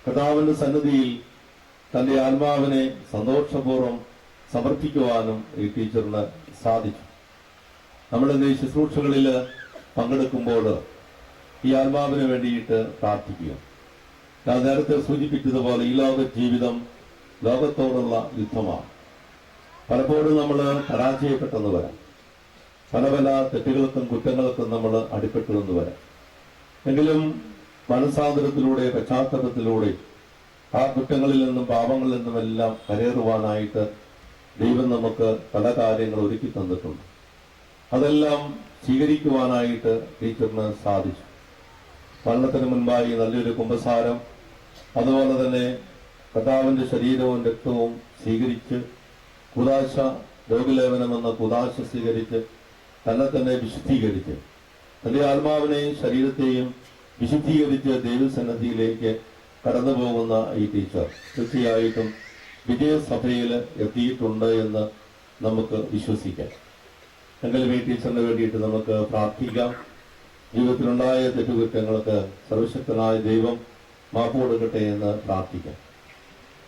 കർത്താവിന്റെ സന്നിധിയിൽ തന്റെ ആത്മാവിനെ സന്തോഷപൂർവ്വം സമർപ്പിക്കുവാനും ഈ ടീച്ചറിന് സാധിച്ചു. നമ്മളിന്ന് ഈ ശുശ്രൂഷകളിൽ പങ്കെടുക്കുമ്പോൾ ഈ ആത്മാവിന് വേണ്ടിയിട്ട് പ്രാർത്ഥിക്കുക. ഞാൻ നേരത്തെ സൂചിപ്പിച്ചതുപോലെ ഈ ലോക ജീവിതം ലോകത്തോടുള്ള യുദ്ധമാണ്. പലപ്പോഴും നമ്മൾ പരാജയപ്പെട്ടെന്ന് വരാം, പല പല തെറ്റുകൾക്കും കുറ്റങ്ങൾക്കും നമ്മൾ അടിപ്പെട്ടുവെന്ന് വരാം. എങ്കിലും മനസാന്തരത്തിലൂടെ, പശ്ചാത്തലത്തിലൂടെ ആ കുറ്റങ്ങളിൽ നിന്നും പാപങ്ങളിൽ നിന്നുമെല്ലാം കരേറുവാനായിട്ട് ദൈവം നമുക്ക് പല കാര്യങ്ങൾ ഒരുക്കി തന്നിട്ടുണ്ട്. അതെല്ലാം സ്വീകരിക്കുവാനായിട്ട് ടീച്ചറിന് സാധിച്ചു. മരണത്തിന് മുൻപായി നല്ലൊരു കുമ്പസാരം, അതുപോലെ തന്നെ കർത്താവിന്റെ ശരീരവും രക്തവും സ്വീകരിച്ച് കുദാശ, രോഗലേപനമെന്ന കുദാശ സ്വീകരിച്ച് തന്നെ വിശുദ്ധീകരിച്ച് തന്റെ ആത്മാവിനെയും ശരീരത്തെയും വിശുദ്ധീകരിച്ച് ദൈവസന്നിധിയിലേക്ക് കടന്നു പോകുന്ന ഈ ടീച്ചർ തീർച്ചയായിട്ടും വിജയസഭയിൽ എത്തിയിട്ടുണ്ട് എന്ന് നമുക്ക് വിശ്വസിക്കാം. എങ്കിലും ഈ ടീച്ചറിന് വേണ്ടിയിട്ട് നമുക്ക് പ്രാർത്ഥിക്കാം. ജീവിതത്തിലുണ്ടായ തെറ്റുകുറ്റങ്ങൾക്ക് സർവശക്തനായ ദൈവം മാപ്പ് കൊടുക്കട്ടെ എന്ന് പ്രാർത്ഥിക്കാം.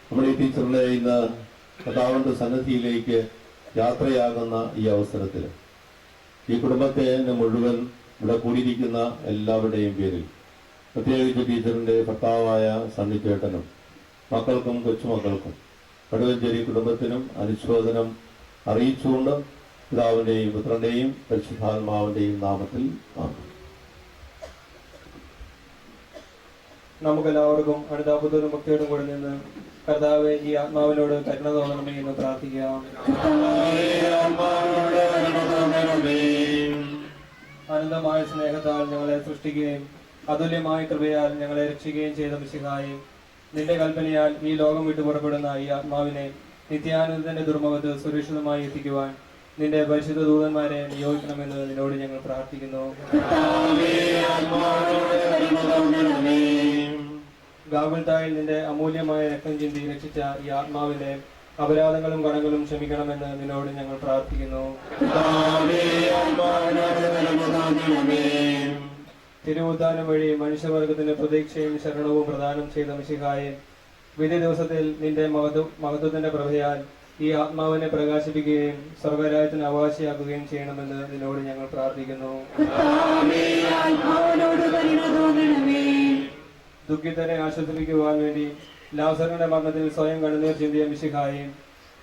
നമ്മുടെ ഈ ടീച്ചറിനെ ഇന്ന് കർത്താവിന്റെ സന്നിധിയിലേക്ക് യാത്രയാകുന്ന ഈ അവസരത്തിൽ ഈ കുടുംബത്തെ മുഴുവൻ ഇവിടെ കൂടിയിരിക്കുന്ന എല്ലാവരുടെയും പേരിൽ, പ്രത്യേകിച്ച് ടീച്ചറിന്റെ ഭർത്താവായ സണ്ണിച്ചേട്ടനും മക്കൾക്കും കൊച്ചുമക്കൾക്കും കടുവഞ്ചേരി കുടുംബത്തിനും അനുശോചനം അറിയിച്ചുകൊണ്ട് പിതാവിന്റെയും പുത്രന്റെയും പരിശുദ്ധാത്മാവിന്റെയും നാമത്തിൽ ആമേൻ. നമുക്കെല്ലാവർക്കും അനുതാപത്തോടും ഭക്തിയോടും കൂടെ നിന്ന് കർത്താവെ ഈ ആത്മാവിനോട് കരുണ തോന്നണമേ എന്ന് പ്രാർത്ഥിക്കാം. അനന്തമായ സ്നേഹത്താൽ ഞങ്ങളെ സൃഷ്ടിക്കുകയും അതുല്യമായ കൃപയാൽ ഞങ്ങളെ രക്ഷിക്കുകയും ചെയ്ത മിശിഹായെ, നിന്റെ കൽപ്പനയാൽ ഈ ലോകം വിട്ടു പുറപ്പെടുന്ന ഈ ആത്മാവിനെ നിത്യാനന്ദന്റെ ദുർമുഖത്ത് സുരക്ഷിതമായി എത്തിക്കുവാൻ നിന്റെ പരിശുദ്ധ ദൂതന്മാരെ നിയോഗിക്കണമെന്ന് നിന്നോട് ഞങ്ങൾ പ്രാർത്ഥിക്കുന്നു. ഗാഗുൽത്തായിൽ നിന്റെ അമൂല്യമായ രക്തം ചിന്തി രക്ഷിച്ച ഈ ആത്മാവിന്റെ അപരാധങ്ങളും കടങ്ങളും ക്ഷമിക്കണമെന്ന് നിന്നോട് ഞങ്ങൾ പ്രാർത്ഥിക്കുന്നു. തിരുവുദ്ധാനം വഴി മനുഷ്യവർഗത്തിന് പ്രതീക്ഷയും ശരണവും പ്രദാനം ചെയ്ത മിശിഹായെ, വിധി ദിവസത്തിൽ നിന്റെ മഹത്വത്തിന്റെ പ്രഭയാൽ ഈ ആത്മാവിനെ പ്രകാശിപ്പിക്കുകയും സ്വർഗരാജ്യത്തിന് അവകാശിയാക്കുകയും ചെയ്യണമെന്ന് നിന്നോട് ഞങ്ങൾ പ്രാർത്ഥിക്കുന്നു. ദുഃഖിതരെ ആശ്വസിപ്പിക്കുവാൻ വേണ്ടി ലാസറിന്റെ മരണത്തിൽ സ്വയം കണ്ണുനീർ ചിന്തിയ മിശിഹായെ,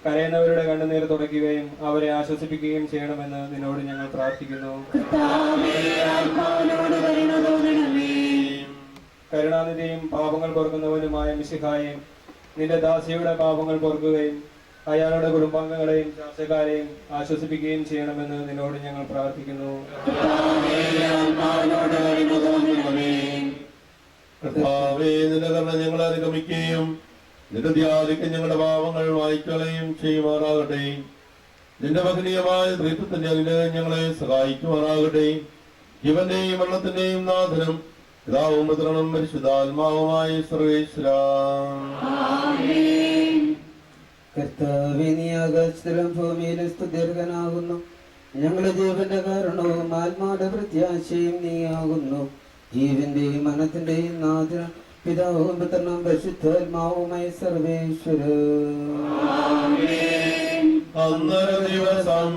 കരയുന്നവരുടെ കണ്ണുനീർ തുടയ്ക്കുകയും അവരെ ആശ്വസിപ്പിക്കുകയും ചെയ്യണമെന്ന് നിന്നോട് ഞങ്ങൾ പ്രാർത്ഥിക്കുന്നു. കരുണാനിധിയും പാപങ്ങൾ പൊറുക്കുന്നവനുമായ മിശിഹായെ, നിന്റെ ദാസിയുടെ പാപങ്ങൾ പൊറുക്കുകയും അയാളുടെ കുടുംബാംഗങ്ങളെയും ചാർച്ചക്കാരെയും ആശ്വസിപ്പിക്കുകയും ചെയ്യണമെന്ന് നിന്നോട് ഞങ്ങൾ പ്രാർത്ഥിക്കുന്നു. കർത്താവേ, നിന്റെ കരുണ ഞങ്ങളെ അനുഗമിക്കുകയും നിന്റെ ധ്യാനിക്ക് ഞങ്ങളുടെ പാവങ്ങൾ വായിക്കുകയും ചെയ്യുമാറാകട്ടെ. നിന്റെ മഹനീയമായ ദൈവത്തിന്റെ അനുഗ്രഹം ഞങ്ങളെ സഹായിക്കുമാറാകട്ടെ. ജീവന്റെയും മരണത്തിന്റെയും നാഥനും പിതാവും പുത്രനും പരിശുദ്ധാത്മാവുമായ സർവേശ്വരാ. കർത്താവേ, നീ ആകാശത്തിലും ഭൂമിയിലും സ്തുത്യർഹനാകുന്നു. ഞങ്ങളുടെ ജീവന്റെ കാരണവും ആത്മാവിന്റെ പ്രത്യാശയും നീയാകുന്നു. ജീവന്റെയും മനത്തിന്റെയും നാഥനും പിതാവും പുത്രനും പരിശുദ്ധാത്മാവുമായ സർവേശ്വര. അന്നൊരു ദിവസം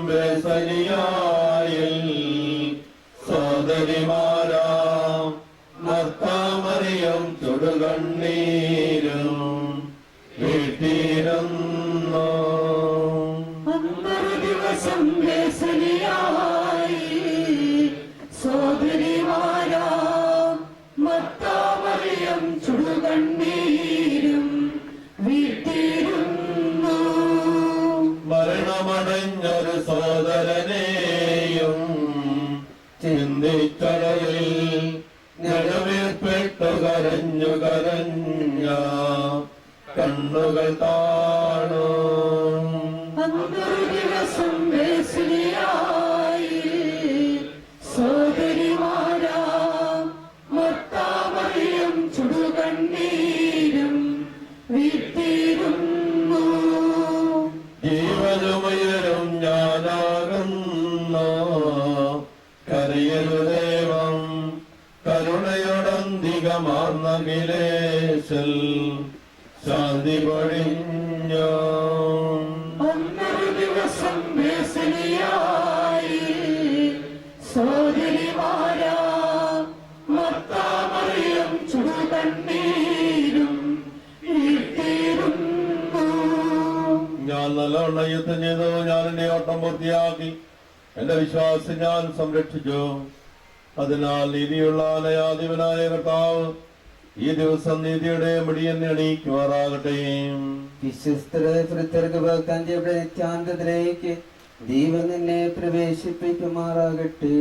സോദരിമാരാം മർത്താമറിയം ചുടുകണ്ണീരും വീട്ടിരുന്നു. ദിവസം സോദരിമാരാം മർത്താമറിയം ചുടുകണ്ണീരും വീട്ടിരുന്നു. മരണമടഞ്ഞൊരു സോദരനെയും ചിന്തിക്കടലിൽ നെടുവേർപ്പെട്ടു കരഞ്ഞു കരഞ്ഞ കണ്ണുകൾ താണു. അന്നൊരു ദിവസം സോദരിമാരാം മർത്താമറിയം ചുടുകണ്ണീരും വീട്ടിരുന്നു. ജീവനുമയരും ഞാനാകുന്ന കഠിനമാർന്ന കിലേശൽ ശാന്തി പൊഴിഞ്ഞോ. അന്നൊരു ദിവസം വ്യസനിയായി സോദരിമാരാ മർത്താമറിയം ചുടുകണ്ണീരും വീഴ്ത്തിയിരുന്നു. ഞാൻ നല്ലവണ്ണം യുദ്ധം ചെയ്തു, ഞാൻ എന്റെ ഓട്ടം പൂർത്തിയാക്കി, എന്റെ വിശ്വാസം ഞാൻ സംരക്ഷിച്ചു. അതിനാൽ നീതിയുള്ള നയാധിപനായ കർത്താവ് ഈ ദിവസം നീതിയുടെ മുടിയെന്നെ അണിയിക്കുമാറാകട്ടെ. വിശ്വസ്തർക്ക് ഭക്താന്തിയുടെ നിത്യാന്തത്തിലേക്ക് ദൈവം നിന്നെ പ്രവേശിപ്പിക്കുമാറാകട്ടെ.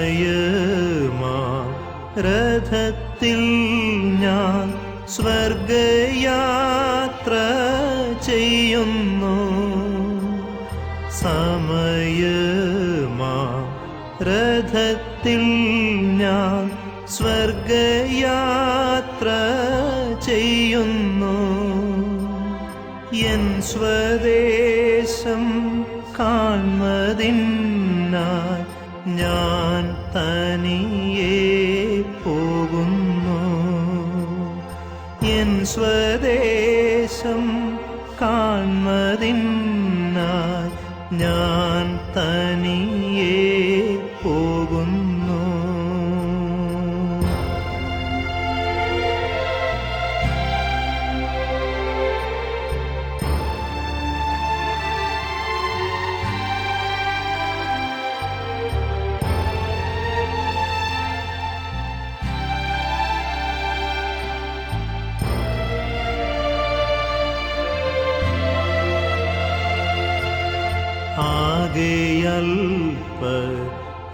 സമയമാ രഥത്തിൽ ഞാൻ സ്വർഗയാത്ര ചെയ്യുന്നു. സമയമാ രഥത്തിൽ ഞാൻ സ്വർഗയാത്ര ചെയ്യുന്നു. എൻ സ്വദേശം കാൺമതിനായി ഞാൻ തനിയെ പോകുന്നു. എൻ സ്വദേശം കാൺമതിനായി ഞാൻ തനിയെ പോകുന്നു. ആകെയൽപ്പ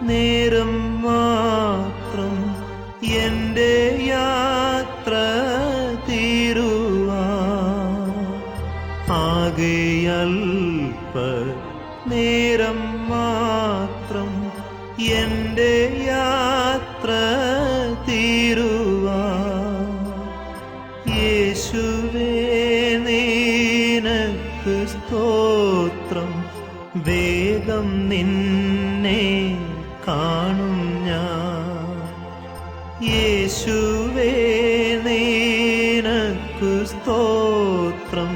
നേരം മാത്രം എൻ്റെ യാത്ര തീരുവാൻ. ആകെയൽപ്പ നേരം മാത്രം എൻ്റെ യാത്ര തീരുവാൻ. യേശുവേ നിനക്ക് സ്തോത്രം, വേഗം നിന്നെ കാണും ഞാൻ. യേശുവേ നിനക്ക് സ്തോത്രം,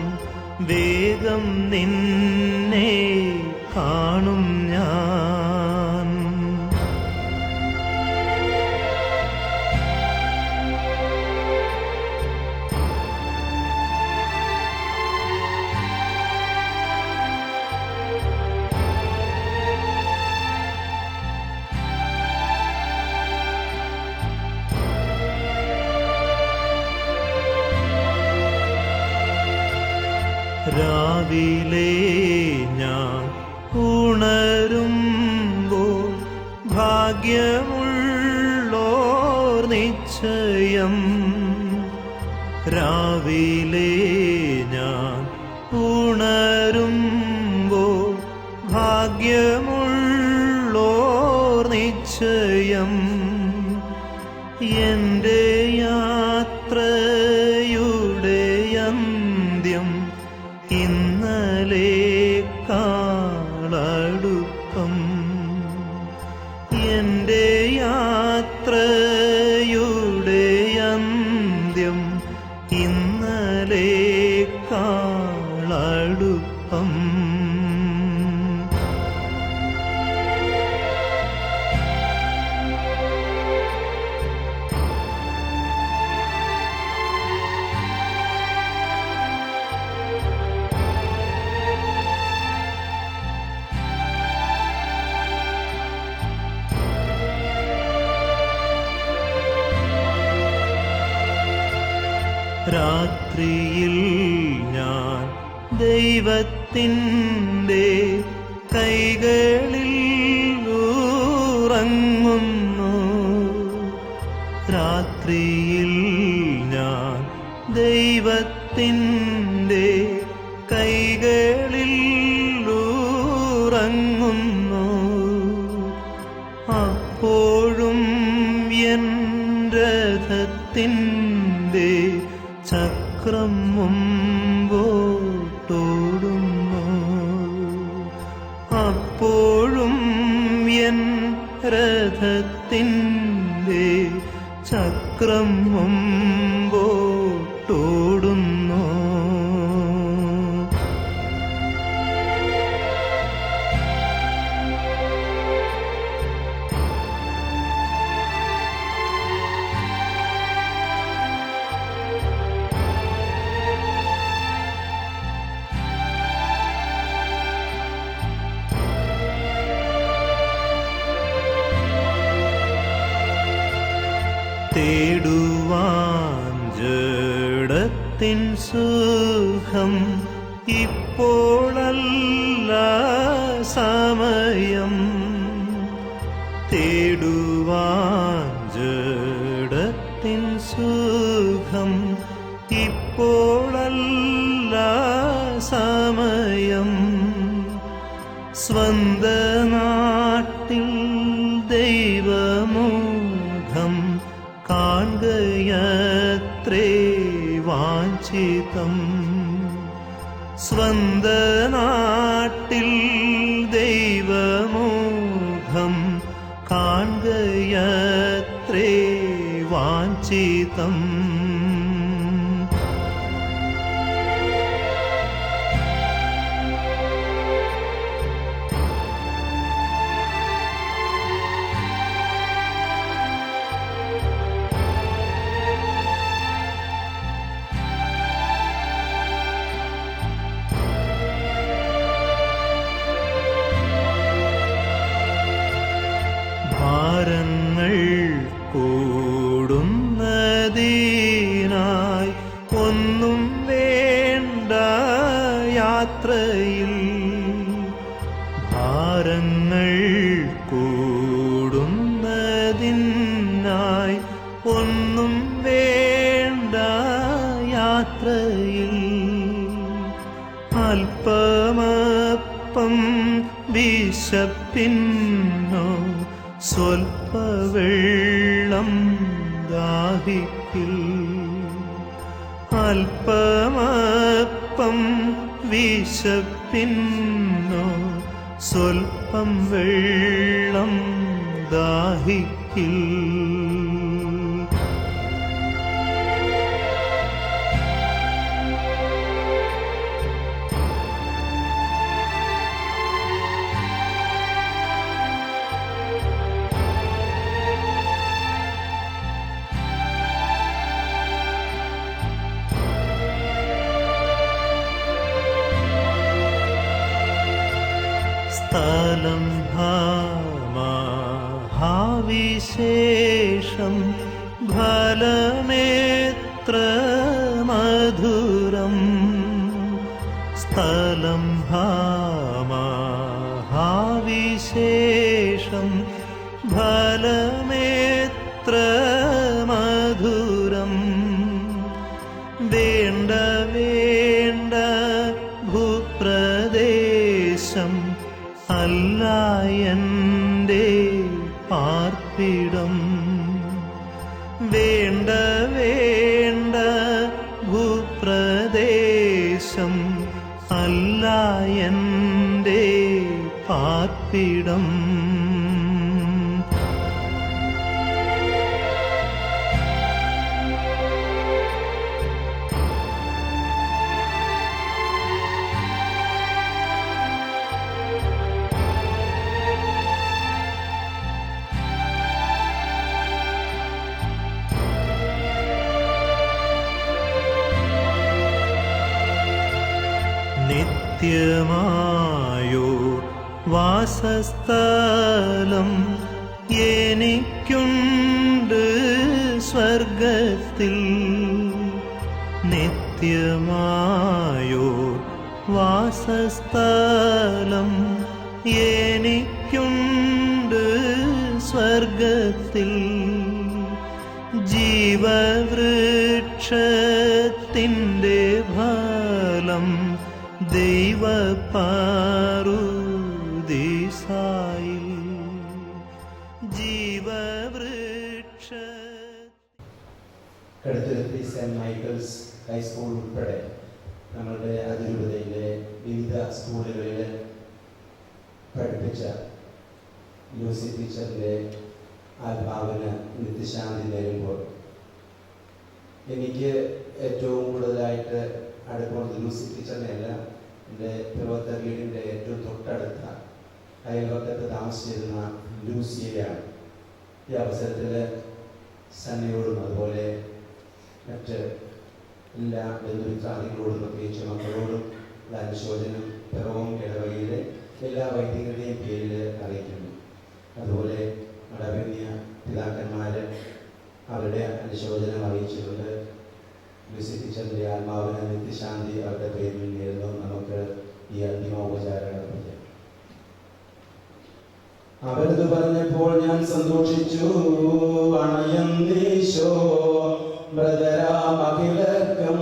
വേഗം നിന്നെ കാണും ഞാൻ. രാവിലെ ഞാൻ ഉണരുമ്പോൾ ഭാഗ്യമുള്ളോർ നിശ്ചയം. രാവിലെ ഞാൻ ഉണരുമ്പോൾ ഭാഗ്യമുള്ളോർ നിശ്ചയം. എൻ്റെ യാത്രയുടെ അന്ത്യം ഇന്നലേക്കാളടുപ്പം. എൻ്റെ യാത്രയുടെ അന്ത്യം ഇന്നലേക്കാളടുപ്പം. രാത്രിയിൽ ഞാൻ ദൈവത്തിൻ്റെ കൈകളിൽ ഉറങ്ങുന്നു. രാത്രിയിൽ ഞാൻ ദൈവത്തിൻ്റെ കൈകളിൽ ഉറങ്ങുന്നു. അപ്പോഴും എൻ രഥത്തിൻ്റെ ചക്രം മുമ്പോട്ടോടുന്നു. അപ്പോഴും എൻ രഥത്തിൻ്റെ ചക്രം മുമ്പോട്ടോടുന്നു. തേടുവാൻ ജഡത്തിൻ സുഖം ഇപ്പോഴല്ല സമയം. തേടുവാൻ ജഡത്തിൻ സുഖം ഇപ്പോഴല്ല സമയം. സ്വന്ത നാട്ടിൽ ദൈവമുഖം കാണുകയത്രേ വാഞ്ചിതം. സ്വന്ത നാട്ടിൽ ദൈവമുഖം കാണുകയത്രേ വാഞ്ചിതം. ഭാരങ്ങൾ കൂടുന്നതിനായി ഒന്നും വേണ്ട യാത്രയിൽ. ഭാരങ്ങൾ കൂടുന്നതിനായി ഒന്നും വേണ്ട യാത്രയിൽ. അല്പമപ്പം വിശപ്പിന്നോ സ്വൽപ്പവെള്ളം ദാഹിക്കിൽ. അല്പമപ്പം വിശപ്പിന്നോ സ്വൽപ്പം വെള്ളം ദാഹിക്കിൽ. സ്ഥലം മഹാവിശേഷം ഫലമേത്ര മധുരം. സ്ഥലം മഹാവിശേഷം ഫലമേത്ര മധുരം. വേണ്ട വേണ്ട ഭൂപ്രദേശം അല്ല എൻ്റെ പാർപ്പിടം. വേണ്ട വേണ്ട ഭൂപ്രദേശം അല്ല എൻ്റെ പാർപ്പിടം. നിത്യമായോ വാസസ്ഥലം എനിക്കുണ്ട് സ്വർഗത്തിൽ. നിത്യമായോ വാസസ്ഥലം എനിക്കുണ്ട് സ്വർഗത്തിൽ. ജീവവൃക്ഷ വൃക്ഷത്തിൻ്റെ ഫലം ദൈവപാറുദീസായിൽ ജീവവൃക്ഷ കടുത്തുരുത്തി സെന്റ് മൈക്കിൾസ് ഹൈസ്കൂൾ ഉൾപ്പെടെ നമ്മളുടെ അതിരൂപതയിലെ വിവിധ സ്കൂളുകളിൽ പഠിപ്പിച്ച ലൂസി ടീച്ചറിൻ്റെ ആത്മാവിന് നിത്യശാന്തി നേരുമ്പോൾ എനിക്ക് ഏറ്റവും കൂടുതലായിട്ട് അടുപ്പമുള്ളത് ലൂസി ടീച്ചറിനെയല്ല, എൻ്റെ പിറവത്ത വീടിൻ്റെ ഏറ്റവും തൊട്ടടുത്ത അയൽവക്കത്ത് താമസിച്ചിരുന്ന ലൂസിയെയാണ്. ഈ അവസരത്തിൽ സണ്ണിയോടും അതുപോലെ മറ്റ് എല്ലാ ബന്ധുമിത്രാദികളോടും പ്രത്യേകിച്ച് മക്കളോടും അനുശോചനം പിറവം ഇടവകയിലെ എല്ലാ വൈദികരുടെയും പേരിൽ അറിയിക്കുന്നു. അതുപോലെ അടവന്യ പിതാക്കന്മാർ അവരുടെ അനുശോചനം അറിയിച്ചിട്ടുണ്ട്. ലൂസി ടീച്ചറിൻ്റെ ആത്മാവിന് നിത്യശാന്തി അവരുടെ പേരിൽ നേരുന്നു. നമുക്ക് ഈ അന്തിമോപചാരം നടത്തിക്കാം. അവരത് പറഞ്ഞപ്പോൾ ഞാൻ സന്തോഷിച്ചു. അണയന്തീശോ ബ്രദരാമഖിലർക്കും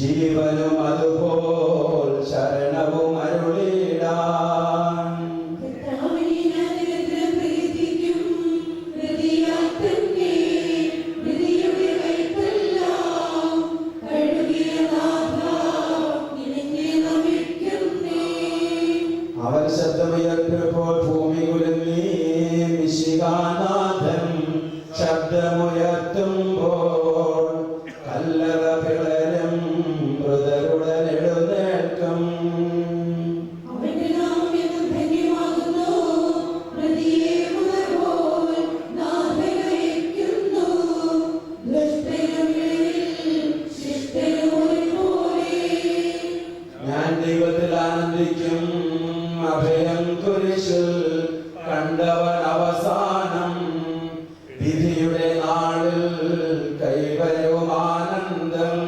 ജീവനും അതുപോൽ ശരണവും അരുളിടാൻ. അവർ ശബ്ദമുയർത്തിയപ്പോൾ ഭൂമി കുലുങ്ങി. മിശിഹാനാഥൻ ശബ്ദമുയർത്തുമ്പോൾ കല്ലറ പിളരും, മൃതരുടൻ എഴുന്നേൽക്കും. ഞാൻ ദൈവത്തിൽ ആനന്ദിക്കും. അഭയം കുരിശിൽ കണ്ടവൻ അവസാനം വിധിയുടെ നാളിൽ കൈവരും ആനന്ദം.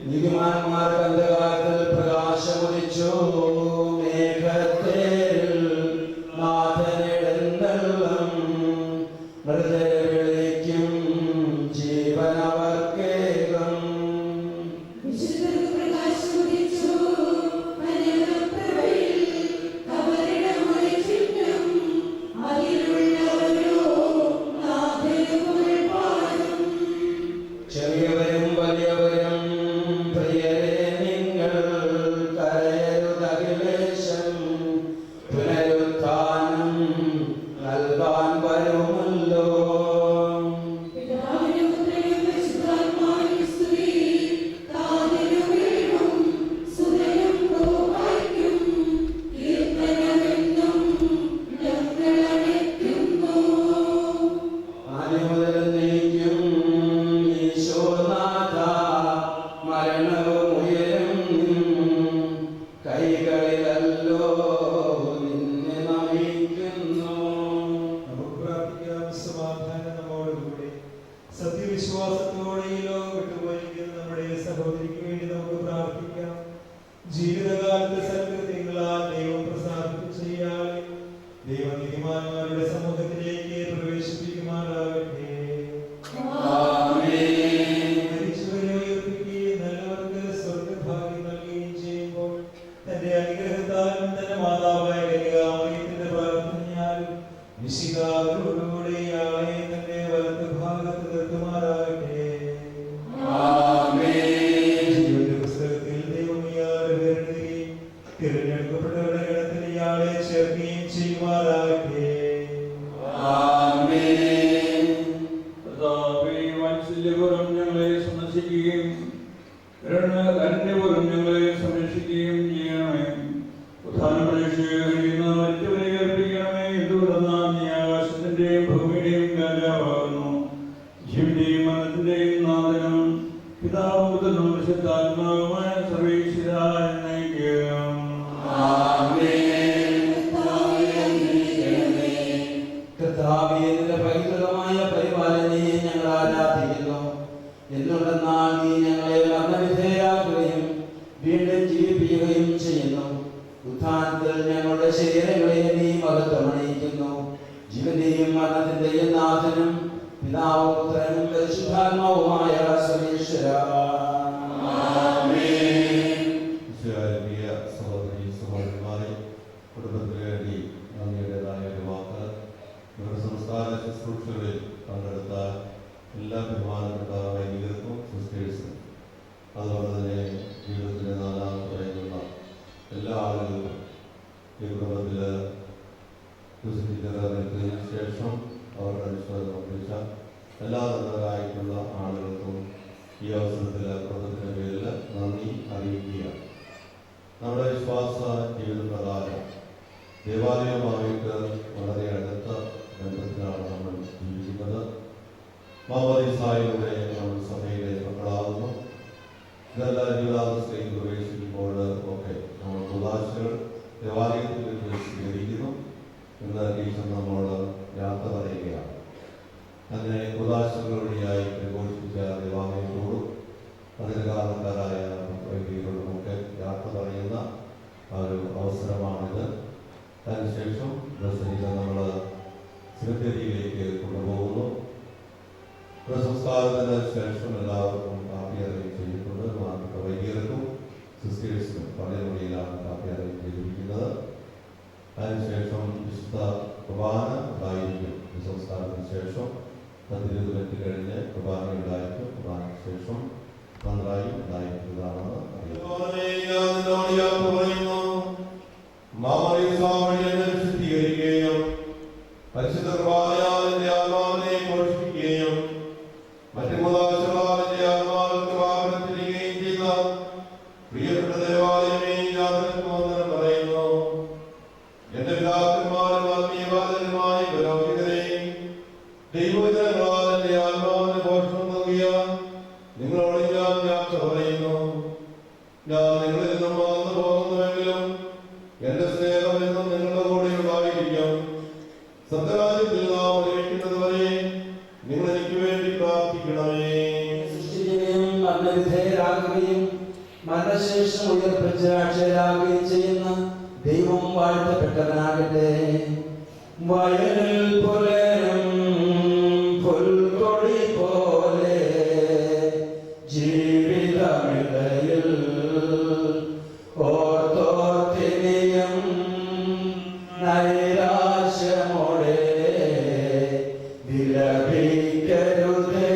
നീതിമാന്മാർക്ക് അന്ധകാരത്തിൽ പ്രകാശമുദിച്ചു. മേഘത്തേരിൽ നാഥനെഴുന്നള്ളും. മൃതരെ വിളിക്കും, ജീവനവർക്കേകും. ചെറിയവരും വലിയവരും പ്രിയരെ നിങ്ങൾ കരയരുതഖിലേശൻ. പുനരുത്ഥാനം നൽകാൻ വരുമല്ലോ. ആദ്യം മുതൽ നീക്കും ഈശോനാഥ മരണവും ഉയരും കൈകളിലല്ലോ നിന്നെ നമിക്കുന്നു. നമുക്ക് പ്രാർത്ഥിക്കാം. സമാധാനം നമ്മോടുകൂടി. സത്യവിശ്വാസത്തോടെ ഈ ലോകം വിട്ടുപോയിരിക്കുന്ന നമ്മുടെ സഹോദരിക്ക് വേണ്ടി നമുക്ക് പ്രാർത്ഥിക്കാം. ജീവിതകാലത്ത് സൽകൃത്യങ്ങളാൽ ദൈവം പ്രസാദിപ്പിച്ച ഇയാളെ ദൈവനീതിമാന്മാരുടെ സമൂഹത്തിലേക്ക് പ്രവേശിപ്പിക്കുമാറാകട്ടെ. മരിച്ചവരെ ഉയർപ്പിക്കുകയും നല്ലവർക്ക് സ്വർഗ്ഗഭാഗ്യം നൽകുകയും ചെയ്യുമ്പോൾ തന്റെ അനുഗ്രഹത്താലും തന്റെ മാതാവായ കന്യകാമറിയത്തിന്റെ പ്രാർത്ഥനയാലും മിശിഹായോടുകൂടി ഇയാളെ തന്റെ വലത്ത് ഭാഗത്ത് നിർത്തുമാറാകട്ടെ. ജീവന്റെ പുസ്തകത്തിൽ ദൈവം ഇയാളെ വേർതിരിക്കുകയും തിരഞ്ഞെടുക്കപ്പെട്ടവരുടെ ഗണത്തിൽ ഇയാളെ ചേർക്കുകയും ചെയ്യുമാറാകട്ടെ. വാത്സല്യപൂർവ്വം ഞങ്ങളെ സന്ദർശിക്കുകയും കരുണപൂർവ്വം ഞങ്ങളെ സംരക്ഷിക്കുകയും ചെയ്യണമേ. ഉത്ഥാന പ്രതീക്ഷയുള്ള മരിച്ചവരെ ഏൽപ്പിക്കണമേ. എന്തുകൊണ്ടെന്നാൽ നീ ആകാശത്തിന്റെയും ഭൂമിയുടെയും രാജാവാകുന്നു. ജീവന്റെയും മരണത്തിന്റെയും നാഥനും പിതാവും പുത്രനും പരിശുദ്ധാത്മാവുമായ സർവ്വേശ്വരായ എന്നേക്കും. കർത്താവേ, നിന്റെ പൈതൃകമായ പരിപാലനയെ ഞങ്ങൾ ആരാധിക്കുന്നു. എന്തുകൊണ്ടെന്നാൽ നീ ഞങ്ങളെ മരണവിധേയരാക്കുകയും വീണ്ടും ജീവിപ്പിക്കുകയും ചെയ്യുന്നു. ഉത്ഥാനത്തിൽ നമ്മുടെ വിശ്വാസ ജീവിത പ്രകാരം ദേവാലയവുമായിട്ട് വളരെ അടുത്ത ബന്ധത്തിലാണ് നമ്മൾ ജീവിക്കുന്നത്. മാമോദീസായിലൂടെ നമ്മൾ സഭയിലെ മക്കളാകുന്നു. ഇതെല്ലാം ജീവിതാവസ്ഥയിൽ പ്രവേശിക്കുമ്പോൾ ഒക്കെ നമ്മൾ കൂദാശകൾ ദേവാലയത്തിൽ സ്വീകരിക്കുന്നു. ഇന്ന് ടീച്ചർ നമ്മളോട് യാത്ര പറയുകയാണ്. അങ്ങനെ കൂദാശകൾ വഴിയായി പരിപോഷിപ്പിച്ച ദേവാലയത്തോടും അതിന് കാരണക്കാരായ വൈദികരോടുമൊക്കെ യാത്ര പറയുന്ന ഒരു അവസരമാണിത്. അതിനുശേഷം ബസലിക്ക നമ്മൾ സെമിത്തേരിയിലേക്ക് കൊണ്ടുപോകുന്നു. സംസ്കാരത്തിന് ശേഷം എല്ലാവർക്കും കാപ്പി അറേഞ്ച് ചെയ്തിട്ടുണ്ട്. മാത്രം വൈദികർക്കും സിസ്റ്റേഴ്സിനും വളരെ വഴിയിലാണ് കാപ്പി അറേഞ്ച് ചെയ്തിരിക്കുന്നത്. അതിനുശേഷം വിശുദ്ധ കുർബാന ഉണ്ടായിരിക്കും. സംസ്കാരത്തിന് ശേഷം 10-20 മിനിറ്റ് കഴിഞ്ഞ് കുർബാന ഉണ്ടായിരിക്കും. കുർബാനയ്ക്ക് ശേഷം നന്നായി ഉണ്ടായിരിക്കുന്നതാണ്. വിശുദ്ധീകരിക്കുകയും പരിശുദ്ധ കുർബാനയാലിന്റെ ആത്മാവിനെ പോഷിപ്പിക്കുകയും മറ്റു കൂദാശകളാലിന്റെ ആത്മാവിற்கு വാഗ്ദത്തം ചെയ്ത പ്രിയപ്പെട്ട ദേവാലയമേ, ഞാൻ നിനക്ക് വന്ദനം പറയുന്നു. എന്റെ പിതാക്കന്മാരും ആത്മീയവാദനുമായി പുരോഹിതരെ, ദൈവജനങ്ങളാൽ എന്റെ ആത്മാവിന് പോഷണം നൽകിയ നിങ്ങളോട് ഞാൻ യാത്ര പറയുന്നു. ഞാൻ നിങ്ങളിൽ നിന്നും വന്നു പോകുന്നുവെങ്കിലും എന്റെ സ്നേഹം എന്നും നിങ്ങളുടെ കൂടെ ഉണ്ടായിരിക്കും. സത്യരാജ്യത്തിൽ നാം ഒരുമിക്കുന്നത് വരെ നിങ്ങൾ എനിക്ക് വേണ്ടി പ്രാർത്ഥിക്കണമേ. മരണവിധേയരാകുകയും മരണശേഷം ഉയർപ്പിച്ച് അക്ഷയരാകുകയും ചെയ്യുന്ന ദൈവം വാഴ്ത്തപ്പെട്ടവനാകട്ടെ. വയലിൽ പുലരും പുൽക്കൊടി പോലെ ജീവിതമിടയിൽ ഓർത്തോർത്തിനിയും നൈരാശ്യമോടെ വിലപിക്കരുതേ.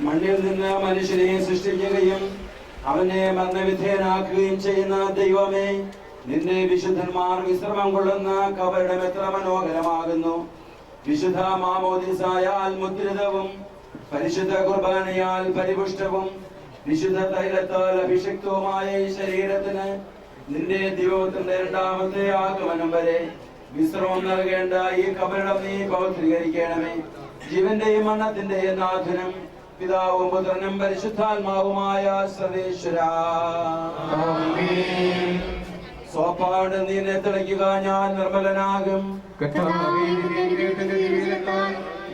മണ്ണിൽ നിന്ന് മനുഷ്യനെ സൃഷ്ടിക്കുകയും അവനെ മരണവിധേയനാക്കുകയും ചെയ്യുന്ന ദൈവമേ, നിന്റെ വിശുദ്ധന്മാർ വിശ്രമം കൊള്ളുന്ന കബറിടം എത്ര മനോഹരമാകുന്നു. വിശുദ്ധ മാമോദീസായാൽ മുദ്രിതവും പരിശുദ്ധ കുർബാനയാൽ പരിപുഷ്ടവും വിശുദ്ധ തൈലത്താൽ അഭിഷിക്തവുമായ ഈ ശരീരത്തിന് നിന്റെ ദൈവത്തിന്റെ രണ്ടാമത്തെ ആഗമനം വരെ വിശ്രമം നൽകേണ്ട ഈ കബറിടം നീ പവിത്രീകരിക്കണമേ. ജീവന്റെയും മരണത്തിന്റെയും നാഥനും പിതാവും പുത്രനും പരിശുദ്ധാത്മാവുമായ സർവേശ്വര, സോപ്പാട് നീനെ തിളയ്ക്കുക, ഞാൻ നിർമ്മലനാകും.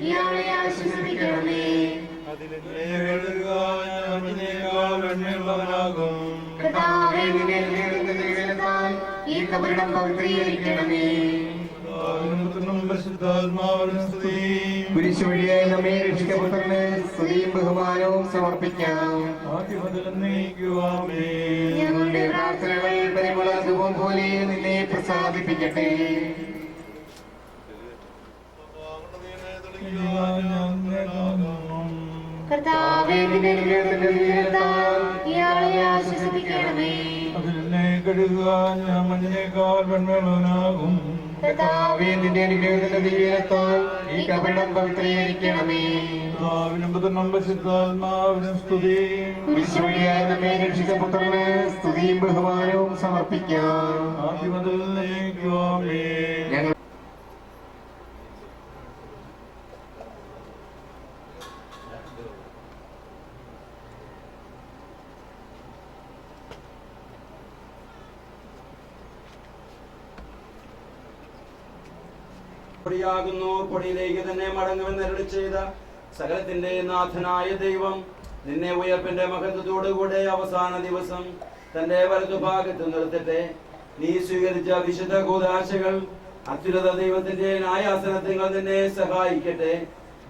ഇയാളെ ആശ്വസിപ്പിക്കണമേ. ഈ കബറിടം പവിത്രീകരിക്കണമേ. കുരിശുവഴിയായി നമ്മെ രക്ഷിക്കപ്പെട്ടവന് സ്തുതിയും ബഹുമാനവും സമർപ്പിക്കാം. ഞങ്ങളുടെ പ്രാർത്ഥനകൾ പരിമള ധൂപം പോലെ നിന്നെ പ്രസാദിപ്പിക്കട്ടെ. കർത്താവേ, നിന്റെ അനുഗ്രഹത്തിന്റെ ദീനത്താൽ ഇയാളെ ആശ്വസിപ്പിക്കണമേ. കർത്താവേ, നിന്റെ അനുഗ്രഹത്തിന്റെ ദീനത്താൽ ഈ കപടം പവിത്രീകരിക്കണമേ. കുരിശുവഴിയായി നമ്മെ രക്ഷിക്കപ്പെട്ടവന് സ്തുതിയും ബഹുമാനവും സമർപ്പിക്കാം. ഞങ്ങൾ പൊടിയാകുന്നു, പൊടിയിലേക്ക് തന്നെ മടങ്ങുമെന്ന് അരുളി ചെയ്ത സകലത്തിന്റെ നാഥനായ ദൈവം നിന്നെ ഉയർപ്പിന്റെ മഹത്വത്തോടുകൂടെ അവസാന ദിവസം തന്റെ വലതുഭാഗത്ത് നിർത്തട്ടെ. നീ സ്വീകരിച്ച വിശുദ്ധ കൂദാശകൾ അത്യുന്നത ദൈവത്തിന്റെ ന്യായാസനത്തിൽ നിന്നെ സഹായിക്കട്ടെ.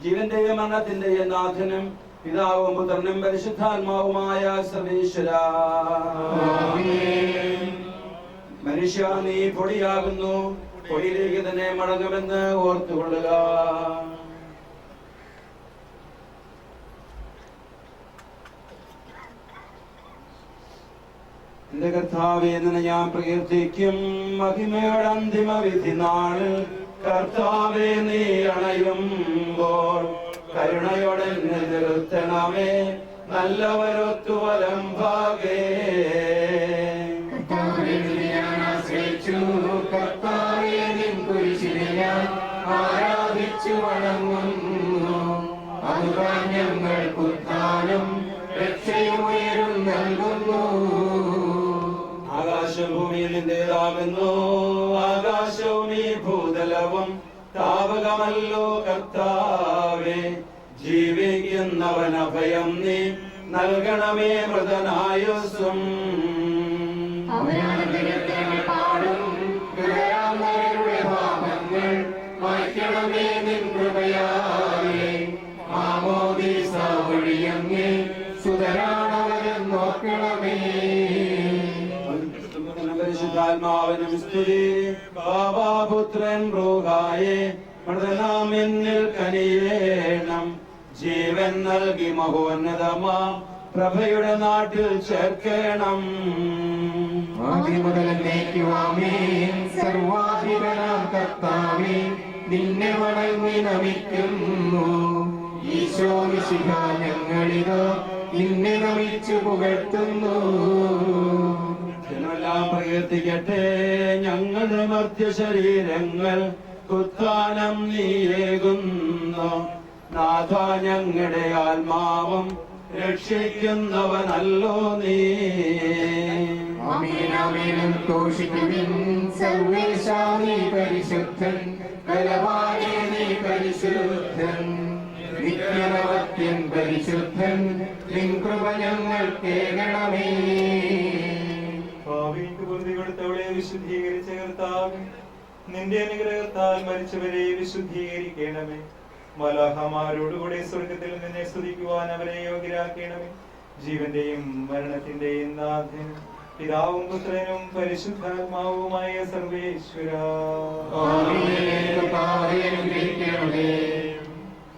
ജീവന്റെയും മരണത്തിന്റെയും നാഥനും പിതാവും പുത്രനും പരിശുദ്ധാത്മാവുമായ സർവേശ്വര. മനുഷ്യ, നീ പൊടിയാകുന്നു, പൊടിയിലേക്ക് തന്നെ മടങ്ങുമെന്ന് ഓർത്തുകൊള്ളുക. എന്റെ കർത്താവേ, നിന്നെ ഞാൻ പ്രകീർത്തിക്കും. മഹിമയുടെ അന്തിമ വിധി നാളിൽ കർത്താവേ, നീ അണയുമ്പോൾ കരുണയോടെ നിർത്തണമേ. നല്ലവരൊത്തു വലം ഭാഗേ. ആരാധിച്ചു വണങ്ങുന്നു. അതുകാൻ ഞങ്ങൾക്ക് ഉദ്ധാനം രക്ഷയുയരും നൽകുന്നു. ആകാശഭൂമിയിൽ നിന്റേതാകുന്നു, ആകാശവും ഈ ഭൂതലവും താവകമല്ലോ കർത്താവേ. ജീവിക്കുന്നവൻ അഭയം നീ നൽകണമേ മൃതനായുസ്സും. മായ്ക്കണമേ നിൻ കൃപയാലേ. മാമോദീസ വഴിയങ്ങേ സുതരാണവരും നോക്കണമേ. പരിശുദ്ധാത്മാവിനും സ്തുതി. ബാബാപുത്രൻ റൂഹായേ, മൃതനാമെന്നിൽ കനിയേണം. ജീവൻ നൽകി മഹോന്നതമാ പ്രഭയുടെ നാട്ടിൽ ചേർക്കണം. സർവാധിപനാം കർത്താവേ, നിന്നെ വണങ്ങി നമിക്കുന്നു. ഈശോ മിശിഹ, ഞങ്ങളിതോ നിന്നെ നമിച്ചു പുകഴ്ത്തുന്നു. ജനമെല്ലാം പ്രകീർത്തിക്കട്ടെ ഞങ്ങളുടെ മർത്യ ശരീരങ്ങൾ ഉത്ഥാനം നീയേകുന്നു. നാഥ, ഞങ്ങളുടെ ആത്മാവും രക്ഷിക്കുന്നവനല്ലോ നീ. ആമേനാമേനും ഘോഷിക്കുവിൻ. സർവേശാ നീ പരിശുദ്ധൻ, ബലവാനേ നീ പരിശുദ്ധൻ, നിത്യനവത്യൻ പരിശുദ്ധൻ. നിൻ കൃപ ഞങ്ങൾ കേൾക്കണമേ. ഭാവിക്ക് പൊറുതി കൊടുത്തവളെ വിശുദ്ധീകരിച്ച കർത്താവ്, നിന്റെ അനുഗ്രഹത്താൽ മരിച്ചവരെ വിശുദ്ധീകരിക്കണമേ. മലാഹമാരോടുകൂടെ സ്വർഗത്തിൽ നിന്നെ സ്തുതിക്കുവാൻ അവരെ യോഗ്യരാക്കണമേ. ജീവന്റെയും മരണത്തിന്റെയും നാഥനും പിതാവും പുത്രനും പരിശുദ്ധാത്മാവുമായ സർവേശ്വര.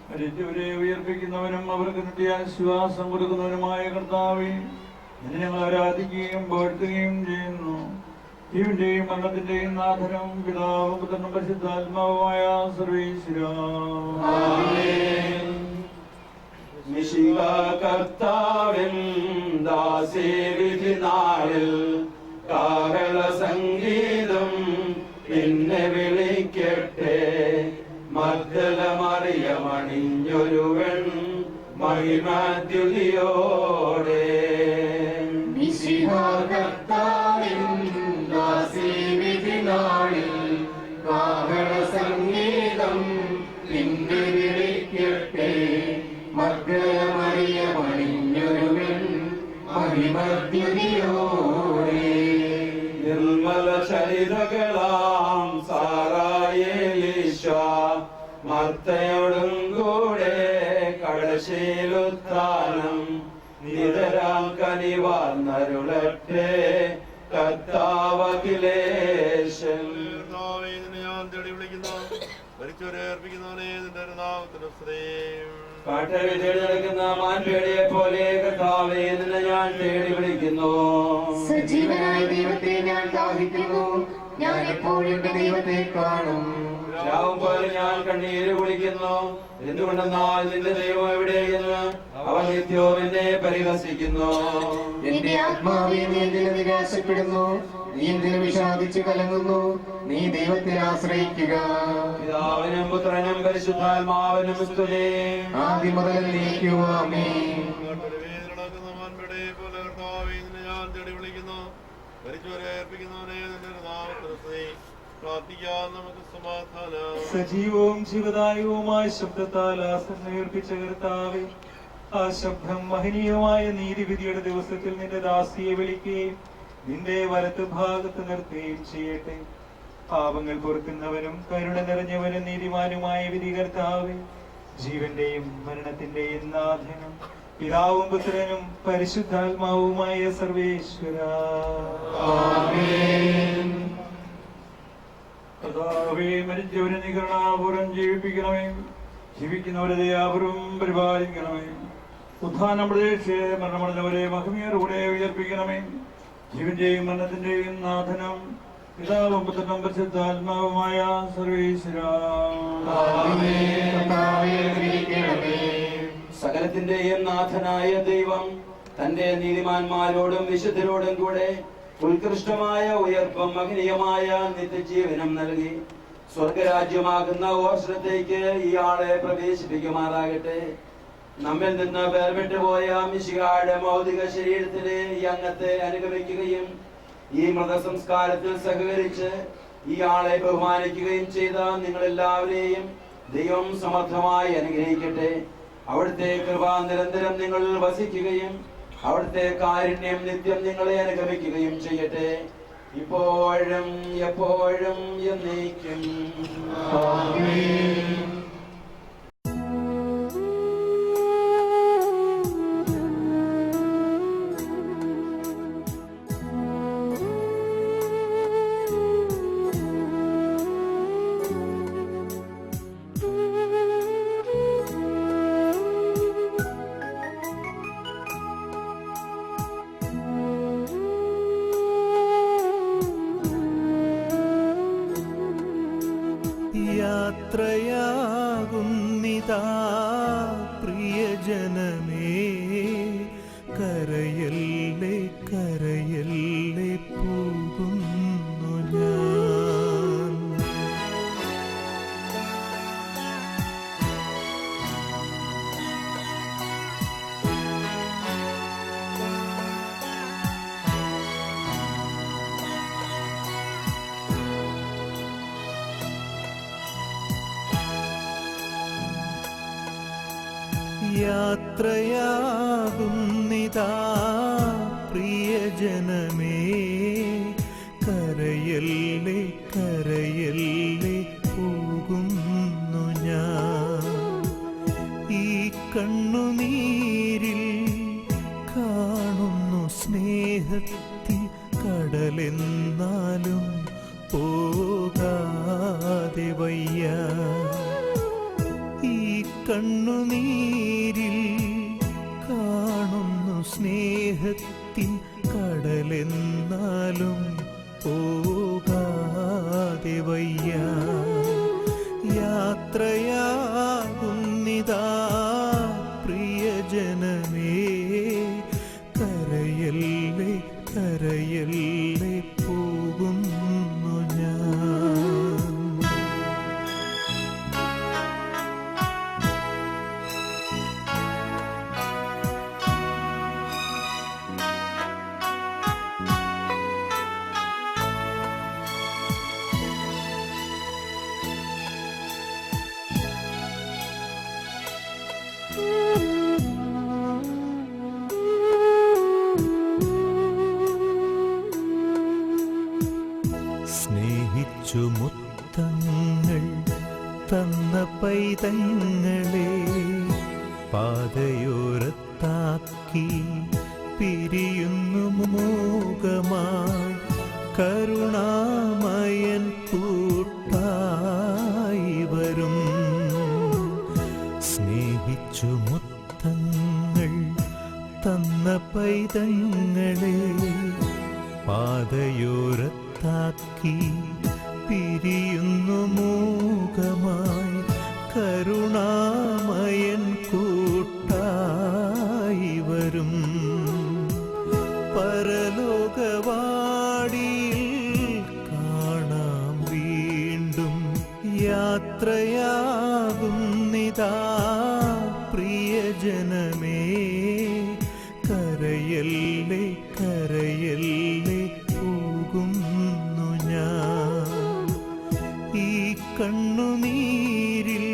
മരിച്ചവരെ ഉയർപ്പിക്കുന്നവനും അവർക്ക് നിത്യാശ്വാസം കൊടുക്കുന്നവനുമായ കർത്താവേ, നിന്നെ ഞങ്ങൾ ആരാധിക്കുകയും വാഴ്ത്തുകയും ചെയ്യുന്നു. ജീവന്റെയും മരണത്തിന്റെയും നാഥനും പിതാവും പുത്രനും പരിശുദ്ധാത്മാവുമായ സർവേശ്വര. മിശിഹ കർത്താവിൻ ദാസേവിധി നാളിൽ കാഹള സംഗീതം പിന്നെ വിളിക്കട്ടെ. മഗ്ദല മറിയമണിഞ്ഞൊരുവൻ മഹിമാദ്യുതിയോടെ. മിശിഹ കർത്താവിൻ ദാസേവിധി നാളിൽ കാഹള സംഗീതം പിന്നെ വിളിക്കട്ടെ. മഗ്ദല വിമദ്യുതിയോടെ നിർമ്മല ചരിതകളാം സാറായേലീശ മർത്തയോടും കൂടെ കടശീലുത്ഥാനം നിതരാം കനിവാർന്നരുളട്ടെ കർത്താവഖിലേശൻ. കാട്ടവി തേടി നടക്കുന്ന മാൻപേടിയെ പോലെ കർത്താവേ നിന്നെ ഞാൻ തേടി വിളിക്കുന്നു. സജീവനായ ദൈവത്തെ ഞാൻ ദാഹിക്കുന്നു, ഞാൻ എപ്പോഴും എന്റെ ദൈവത്തെ കാണും. രാവും പോലെ ഞാൻ കണ്ണീര് കുടിക്കുന്നു, എന്തുകൊണ്ടെന്നാൽ നിന്റെ ദൈവം എവിടെയെന്ന് അവൻ നിത്യവും എന്നെ പരിഹസിക്കുന്നു. എന്റെ ആത്മാവെ നീ എന്തിനു നിരാശപ്പെടുന്നു, നീ എന്തിനു വിഷാദിച്ചു കലങ്ങുന്നു, നീ ദൈവത്തിൽ ആശ്രയിക്കുക. പിതാവിനും പുത്രനും പരിശുദ്ധാത്മാവിനും സ്തുതി, ആദ്യം മുതൽ എന്നേക്കും ആമേൻ. സജീവവും ജീവദായകവുമായ ശബ്ദത്താൽ ആസന്നേർപ്പിച്ച കർത്താവേ, ആ ശബ്ദം മഹനീയമായ നീതിവിധിയുടെ ദിവസത്തിൽ നിന്റെ ദാസിയെ വിളിക്കുകയും നിന്റെ വലത്ത് ഭാഗത്ത് നിർത്തുകയും ചെയ്യട്ടെ. പാപങ്ങൾ പൊറുക്കുന്നവനും കരുണ നിറഞ്ഞവനും നീതിമാനുമായ വിധി കർത്താവേ, ജീവന്റെയും മരണത്തിന്റെയും നാഥനും പിതാവും പുത്രനും പരിശുദ്ധാത്മാവുമായ സർവേശ്വര കർത്താവേ, മരിച്ചവരെ നീ കരുണാപൂർവ്വം ജീവിപ്പിക്കണമേ, ജീവിക്കുന്നവരെ ദയാപൂർവ്വം പരിപാലിക്കണമേ. ഉത്ഥാനം പ്രതീക്ഷയെ മരണമടഞ്ഞവരെ മഹിമയോടുകൂടെ ഉയർപ്പിക്കണമേ. ജീവന്റെയും മരണത്തിന്റെയും നാഥനും പിതാവും പുത്രനും പരിശുദ്ധാത്മാവുമായ സർവേശ്വര സകലത്തിന്റെയും നാഥനായ ദൈവം തന്റെ നീതിമാന്മാരോടും വിശുദ്ധരോടും കൂടെ ഉത്കൃഷ്ടമായ ഉയർപ്പും മഹനീയമായ നിത്യജീവനം നൽകി സ്വർഗരാജ്യമാകുന്ന ഓർഷത്തേക്ക് ഇയാളെ പ്രവേശിപ്പിക്കുമാറാകട്ടെ. നമ്മിൽ നിന്ന് വേർപെട്ടുപോയ മിശിഹായുടെ ഭൗതിക ശരീരത്തിലെ ഈ അംഗത്തെ അനുഗമിക്കുകയും ഈ മതസംസ്കാരത്തിൽ സഹകരിച്ച് ഇയാളെ ബഹുമാനിക്കുകയും ചെയ്ത നിങ്ങളെല്ലാവരെയും ദൈവം സമർത്ഥമായി അനുഗ്രഹിക്കട്ടെ. അവിടുത്തെ കൃപ നിരന്തരം നിങ്ങളിൽ വസിക്കുകയും അവിടുത്തെ കാരുണ്യം നിത്യം നിങ്ങളെ അനുഗമിക്കുകയും ചെയ്യട്ടെ, ഇപ്പോഴും എപ്പോഴും എന്നേക്കും. യാത്രയാകുന്നിതാ പ്രിയജനമേ, കരയല്ലേ കരയല്ലേ പോകുന്നു ഞാൻ. യാത്രയാകുന്നിതാ പ്രിയജനമേ, കരയല്ലേ കരയല്ലേ പോകുന്നു ഞാൻ. ഈ കണ്ണുനീരിൽ കാണുന്നു സ്നേഹത്തിൻ കടലെന്നാലും പോകാതെ വയ്യ. ഈ കണ്ണുനീരിൽ കാണുന്നു സ്നേഹത്തിൻ കടലെന്നാലും പോകാതെ വയ്യ. യാത്രയാകുന്നിതാ പ്രിയജനമേ, കരയല്ലേ കരയല്ലേ പോകുന്നു ഞാൻ. പൈതങ്ങളെ പാതയോരത്താക്കി പിരിയുന്നു മോഹമായി കരുണാമയൻ കൂട്ടായി വരും. സ്നേഹിച്ചു മുത്തങ്ങൾ തന്ന പൈതങ്ങളെ പാതയോരത്താക്കി പിരിയുന്നു മൂകമായി കരുണാമയൻ കൂട്ടായി വരും. പരലോകവാടിയിൽ കാണാം വീണ്ടും യാത്രയാകുന്നിതാ പ്രിയജനമേ. കരയല്ലേ കരയല്ലേ പോകുന്നു ഞാൻ. ഈ കണ്ണുനീരിൽ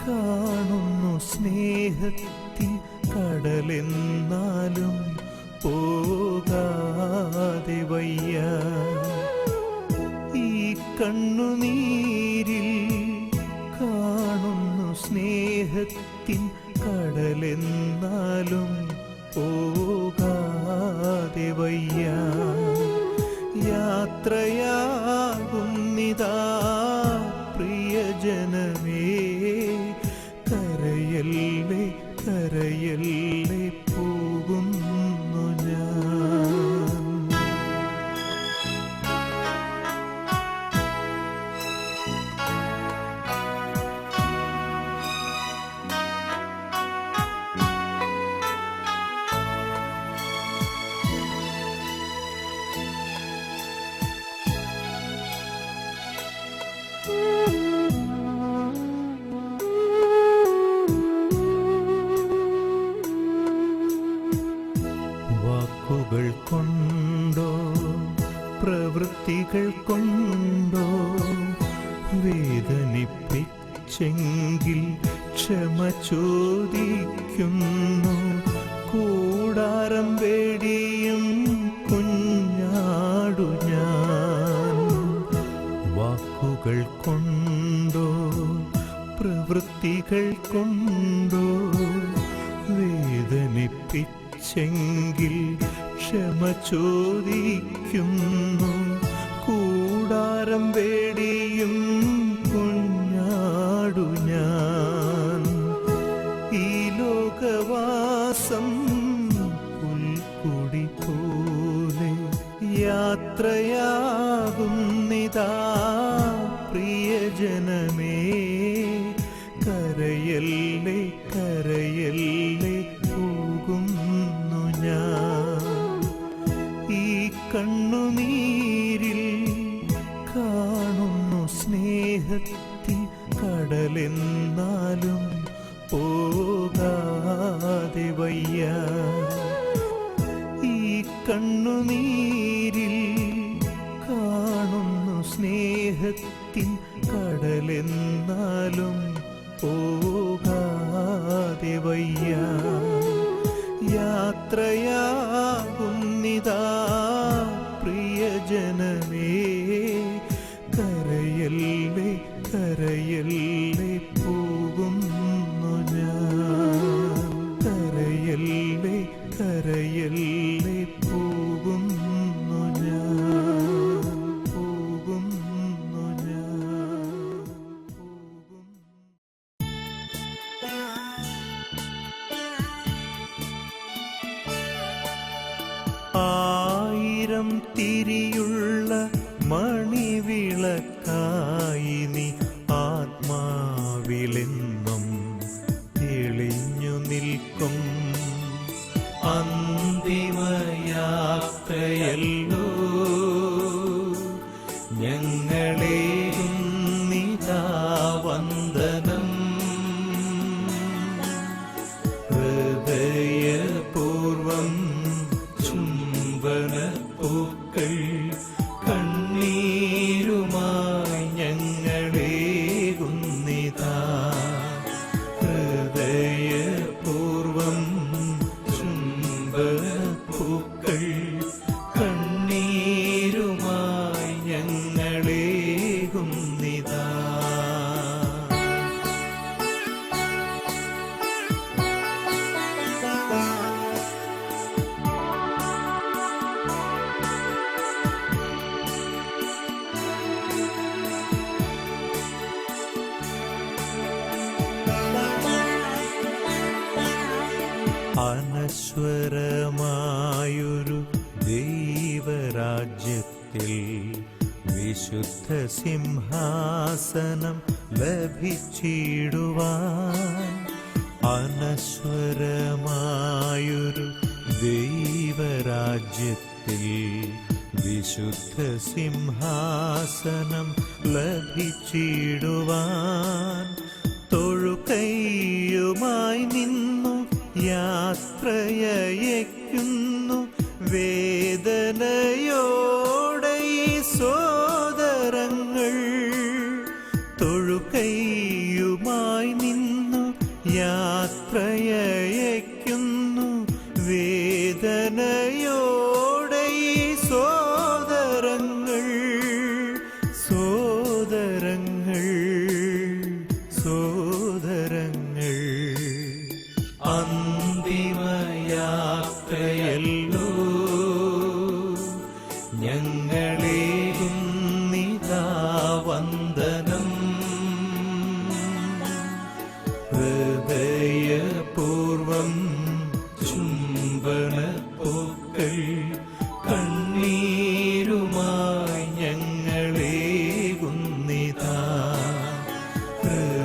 കാണുന്നു സ്നേഹത്തിൻ കടലെന്നാലും പോകാതെ വയ്യ. ഈ കണ്ണുനീരിൽ കാണുന്നു സ്നേഹത്തിൻ കടലെന്നാലും പോകാതെ വയ്യ. യാത്രയാകുന്നിതാ പ്രിയജനമേ. കരയല്ലേ കരയല്ലേ പോകുന്നു ഞാൻ. വാക്കുകൾ കൊണ്ടോ പ്രവൃത്തികൾ കൊണ്ടോ വേദനിപ്പിച്ചെങ്കിൽ ക്ഷമ ചോദിക്കുന്നു. കൂടാരം വേടിയും കുഞ്ഞാടു ഞാൻ. വാക്കുകൾ കൊണ്ടോ പ്രവൃത്തികൾ കൊണ്ടോ വേദനിപ്പിച്ചെങ്കിൽ ക്ഷമ ചോദിക്കുന്നു. കൂടാരം വേടിയും കുഞ്ഞാടു ഞാൻ. ഈ ലോകവാസം പുൽക്കുടി പോലെ യാത്രയാകുന്നിതാ പ്രിയജനമേ. കരയല്ലേ കരയല്ലേ പോകുന്നു ഞാൻ. ഈ കണ്ണുനീരിൽ കാണുന്നു സ്നേഹത്തിൻ കടലെന്നാലും പോകാതെ വയ്യ. ഈ കണ്ണുനീരിൽ കാണുന്നു സ്നേഹത്തിൻ കടലെന്നാലും പോകാതെ വയ്യ. യാത്രയാകുന്നിതാ പ്രിയജനമേ. കരയല്ലേ കരയല്ലേ പോകുന്നു ഞാൻ. കരയല്ലേ കരയല്ലേ പോകുന്നു ഞാൻ. പോകുന്നു ഞാൻ. ആയിരം തിരിയുള്ള മണിവിളക്കായി നീ ആത്മാവിലെന്നും തെളിഞ്ഞു നിൽക്കും. അന്തിമയാത്രയല്ലോ ഞങ്ങളേകും നിതാ വന്ദനം. ഹൃദയപൂർവം ചുംബനപ്പൂക്കൾ കണ്ണീരുമായി ഞങ്ങളേകുന്നിതാ. ഹൃദയപൂർവം ചുംബനപ്പൂക്കൾ കണ്ണീരുമായി അനശ്വരമായൊരു ദൈവരാജ്യത്തിൽ വിശുദ്ധ സിംഹാസനം ലഭിച്ചിടുവാൻ. അനശ്വരമായൊരു ദൈവരാജ്യത്തിൽ വിശുദ്ധ സിംഹാസനം ലഭിച്ചിടുവാൻ. തൊഴുകൈയുമായി നിന്നു യാത്രയയക്കുന്നു വേദനയോടെ ഈ സോദരങ്ങൾ. തൊഴുകൈയുമായി നിന്നു യാത്രയയക്കുന്നു വേദനയോടെ ഈ സോദരങ്ങൾ. സോദരങ്ങൾ സോദരങ്ങൾ അന്തിമയാത്രയല്ലോ ഞങ്ങളേകുന്നിതാ വന്ദനം. ഹൃദയപൂർവം ചുംബനപ്പൂക്കൾ കണ്ണീരുമായി ഞങ്ങളേകുന്നിതാ. ഹൃദയപൂർവം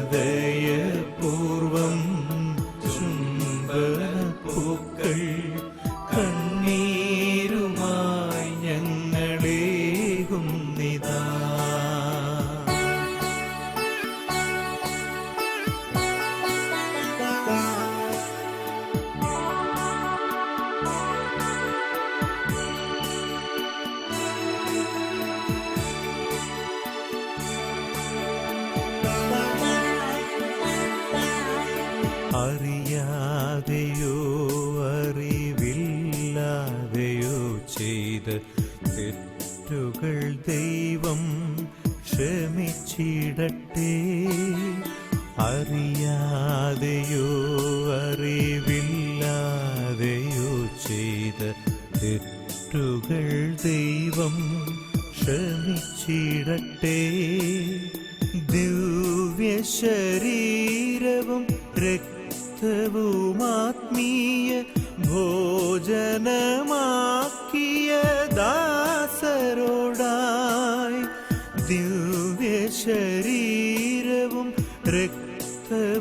ചുംബനപ്പൂക്കൾ കണ്ണീരുമായി ഞങ്ങളേകുന്നിതാ. അറിയാതെയോ അറിവില്ലാതെയോ ചെയ്ത തെറ്റുകൾ ദൈവം ക്ഷമിച്ചിടട്ടെ. അറിയാതെയോ അറിവില്ലാതെയോ ചെയ്ത തെറ്റുകൾ ദൈവം ക്ഷമിച്ചിടട്ടെ. ദിവ്യശരീരവും രക്തവുമാത്മീയ ഭോജനമാക്കിയ ദാസരോടായി. ദിവ്യശരീരവും രക്തവുമാത്മീയ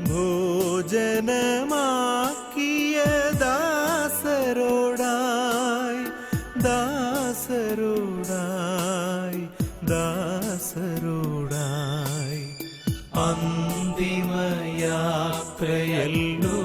ഭോജനമാക്കിയ ദാസരോടായി. ദാസരോടായി ദാസരോടായി അന്തിമയാത്രയല്ലോ